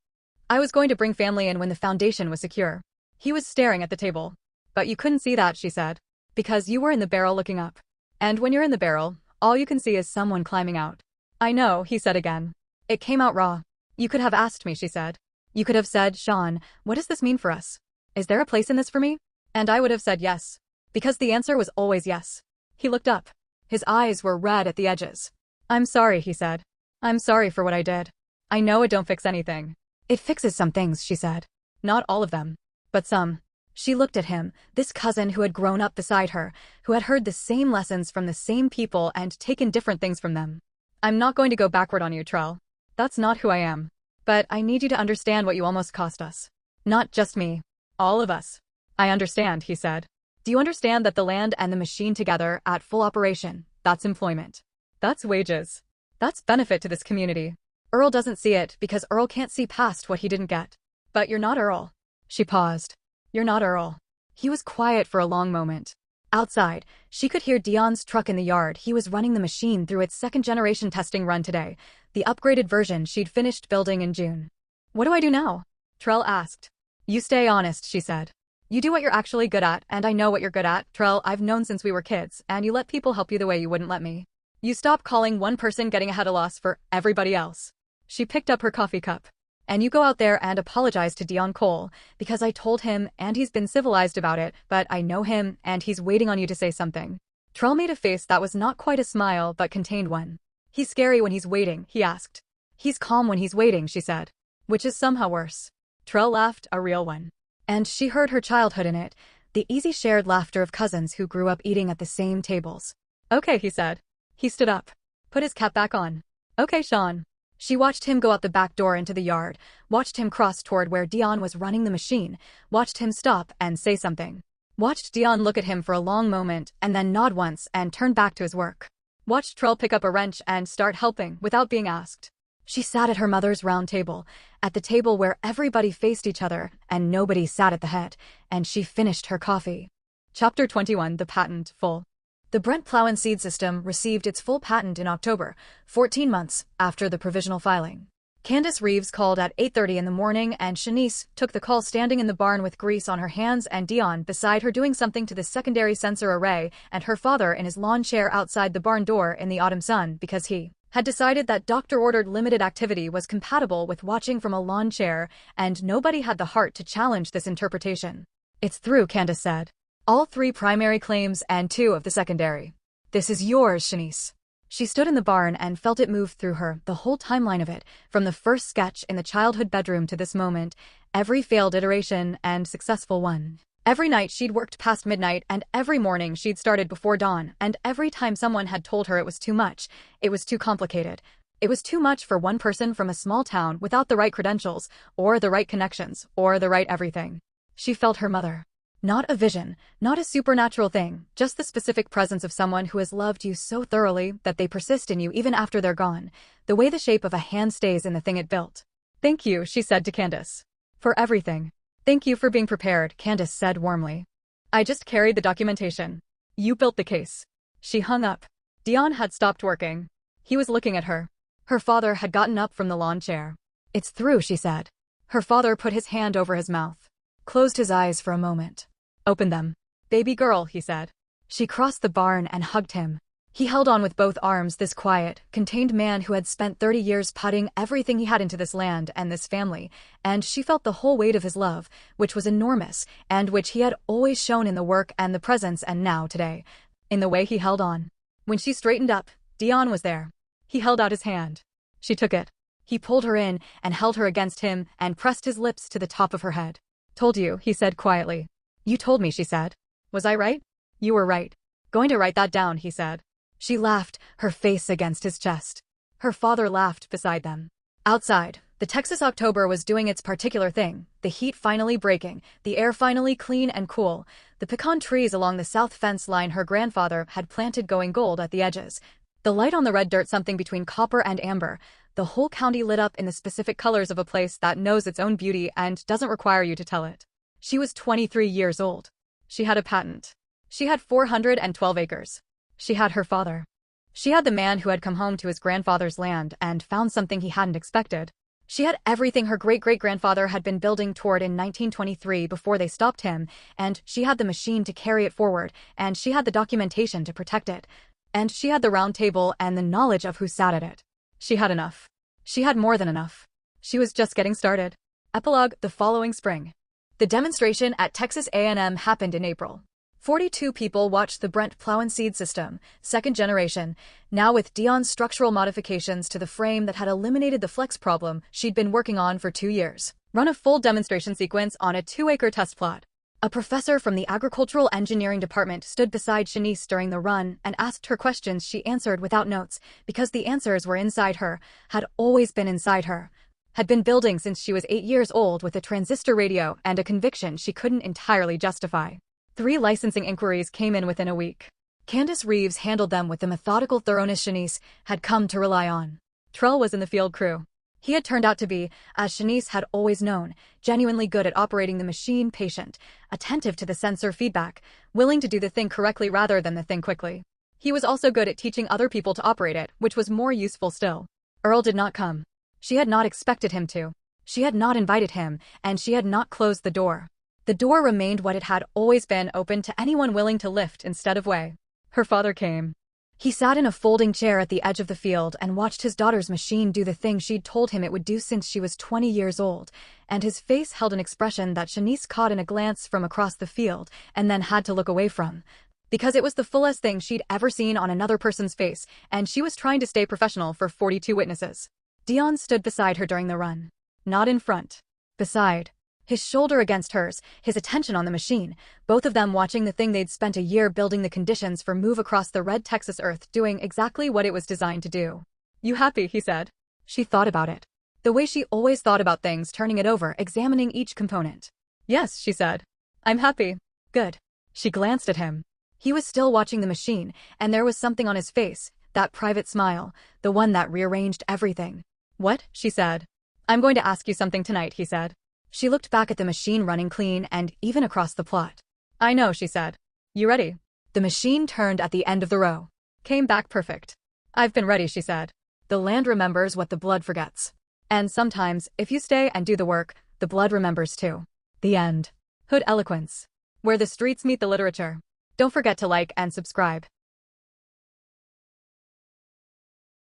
I was going to bring family in when the foundation was secure. He was staring at the table. But you couldn't see that, she said. Because you were in the barrel looking up. And when you're in the barrel, all you can see is someone climbing out. I know, he said again. It came out raw. You could have asked me, she said. You could have said, Sean, what does this mean for us? Is there a place in this for me? And I would have said yes. Because the answer was always yes. He looked up. His eyes were red at the edges. I'm sorry, he said. I'm sorry for what I did. I know it don't fix anything. It fixes some things, she said. Not all of them. But some. She looked at him, this cousin who had grown up beside her, who had heard the same lessons from the same people and taken different things from them. I'm not going to go backward on you, Trell. That's not who I am. But I need you to understand what you almost cost us. Not just me. All of us. I understand, he said. Do you understand that the land and the machine together at full operation, that's employment. That's wages. That's benefit to this community. Earl doesn't see it because Earl can't see past what he didn't get. But you're not Earl. She paused. You're not Earl. He was quiet for a long moment. Outside, she could hear Deon's truck in the yard. He was running the machine through its second-generation testing run today, the upgraded version she'd finished building in June. What do I do now? Trell asked. You stay honest, she said. You do what you're actually good at, and I know what you're good at, Trell. I've known since we were kids, and you let people help you the way you wouldn't let me. You stop calling one person getting ahead of loss for everybody else. She picked up her coffee cup. And you go out there and apologize to Deon Cole, because I told him and he's been civilized about it, but I know him and he's waiting on you to say something. Trell made a face that was not quite a smile but contained one. He's scary when he's waiting, he asked. He's calm when he's waiting, she said. Which is somehow worse. Trell laughed, a real one. And she heard her childhood in it, the easy shared laughter of cousins who grew up eating at the same tables. Okay, he said. He stood up. Put his cap back on. Okay, Sean. She watched him go out the back door into the yard, watched him cross toward where Deon was running the machine, watched him stop and say something. Watched Deon look at him for a long moment and then nod once and turn back to his work. Watched Trell pick up a wrench and start helping without being asked. She sat at her mother's round table, at the table where everybody faced each other and nobody sat at the head, and she finished her coffee. Chapter 21, The Patent, Full. The Brent plow-and-seed system received its full patent in October, 14 months after the provisional filing. Candace Reeves called at 8:30 in the morning and Shanice took the call standing in the barn with grease on her hands and Deon beside her doing something to the secondary sensor array and her father in his lawn chair outside the barn door in the autumn sun because he had decided that doctor-ordered limited activity was compatible with watching from a lawn chair and nobody had the heart to challenge this interpretation. It's through, Candace said. All 3 primary claims and 2 of the secondary. This is yours, Shanice. She stood in the barn and felt it move through her, the whole timeline of it, from the first sketch in the childhood bedroom to this moment, every failed iteration and successful one. Every night she'd worked past midnight and every morning she'd started before dawn, and every time someone had told her it was too much, it was too complicated. It was too much for one person from a small town without the right credentials, or the right connections, or the right everything. She felt her mother. Not a vision, not a supernatural thing, just the specific presence of someone who has loved you so thoroughly that they persist in you even after they're gone, the way the shape of a hand stays in the thing it built. Thank you, she said to Candace. For everything. Thank you for being prepared, Candace said warmly. I just carried the documentation. You built the case. She hung up. Deon had stopped working. He was looking at her. Her father had gotten up from the lawn chair. It's through, she said. Her father put his hand over his mouth. Closed his eyes for a moment. Open them. Baby girl, he said. She crossed the barn and hugged him. He held on with both arms, this quiet, contained man who had spent 30 years putting everything he had into this land and this family, and she felt the whole weight of his love, which was enormous, and which he had always shown in the work and the presence and now, today, in the way he held on. When she straightened up, Deon was there. He held out his hand. She took it. He pulled her in and held her against him and pressed his lips to the top of her head. Told you, he said quietly. You told me, she said. Was I right? You were right. Going to write that down, he said. She laughed, her face against his chest. Her father laughed beside them. Outside, the Texas October was doing its particular thing, the heat finally breaking, the air finally clean and cool, the pecan trees along the south fence line her grandfather had planted going gold at the edges, the light on the red dirt something between copper and amber, the whole county lit up in the specific colors of a place that knows its own beauty and doesn't require you to tell it. She was 23 years old. She had a patent. She had 412 acres. She had her father. She had the man who had come home to his grandfather's land and found something he hadn't expected. She had everything her great-great-grandfather had been building toward in 1923 before they stopped him, and she had the machine to carry it forward, and she had the documentation to protect it, and she had the round table and the knowledge of who sat at it. She had enough. She had more than enough. She was just getting started. Epilogue: the following spring. The demonstration at Texas A&M happened in April. 42 people watched the Brent plow-and-seed system, second generation, now with Deon's structural modifications to the frame that had eliminated the flex problem she'd been working on for 2 years, run a full demonstration sequence on a 2-acre test plot. A professor from the agricultural engineering department stood beside Shanice during the run and asked her questions she answered without notes, because the answers were inside her, had always been inside her, had been building since she was 8 years old with a transistor radio and a conviction she couldn't entirely justify. 3 licensing inquiries came in within a week. Candace Reeves handled them with the methodical thoroughness Shanice had come to rely on. Trell was in the field crew. He had turned out to be, as Shanice had always known, genuinely good at operating the machine, patient, attentive to the sensor feedback, willing to do the thing correctly rather than the thing quickly. He was also good at teaching other people to operate it, which was more useful still. Earl did not come. She had not expected him to. She had not invited him, and she had not closed the door. The door remained what it had always been, open to anyone willing to lift instead of weigh. Her father came. He sat in a folding chair at the edge of the field and watched his daughter's machine do the thing she'd told him it would do since she was 20 years old, and his face held an expression that Shanice caught in a glance from across the field and then had to look away from, because it was the fullest thing she'd ever seen on another person's face, and she was trying to stay professional for 42 witnesses. Deon stood beside her during the run. Not in front. Beside. His shoulder against hers, his attention on the machine, both of them watching the thing they'd spent a year building the conditions for move across the red Texas earth, doing exactly what it was designed to do. "You happy?" he said. She thought about it. The way she always thought about things, turning it over, examining each component. "Yes," she said. "I'm happy." "Good." She glanced at him. He was still watching the machine, and there was something on his face, that private smile, the one that rearranged everything. "What?" she said. "I'm going to ask you something tonight," he said. She looked back at the machine running clean and even across the plot. "I know," she said. "You ready?" The machine turned at the end of the row. Came back perfect. "I've been ready," she said. The land remembers what the blood forgets. And sometimes, if you stay and do the work, the blood remembers too. The end. Hood Eloquence. Where the streets meet the literature. Don't forget to like and subscribe.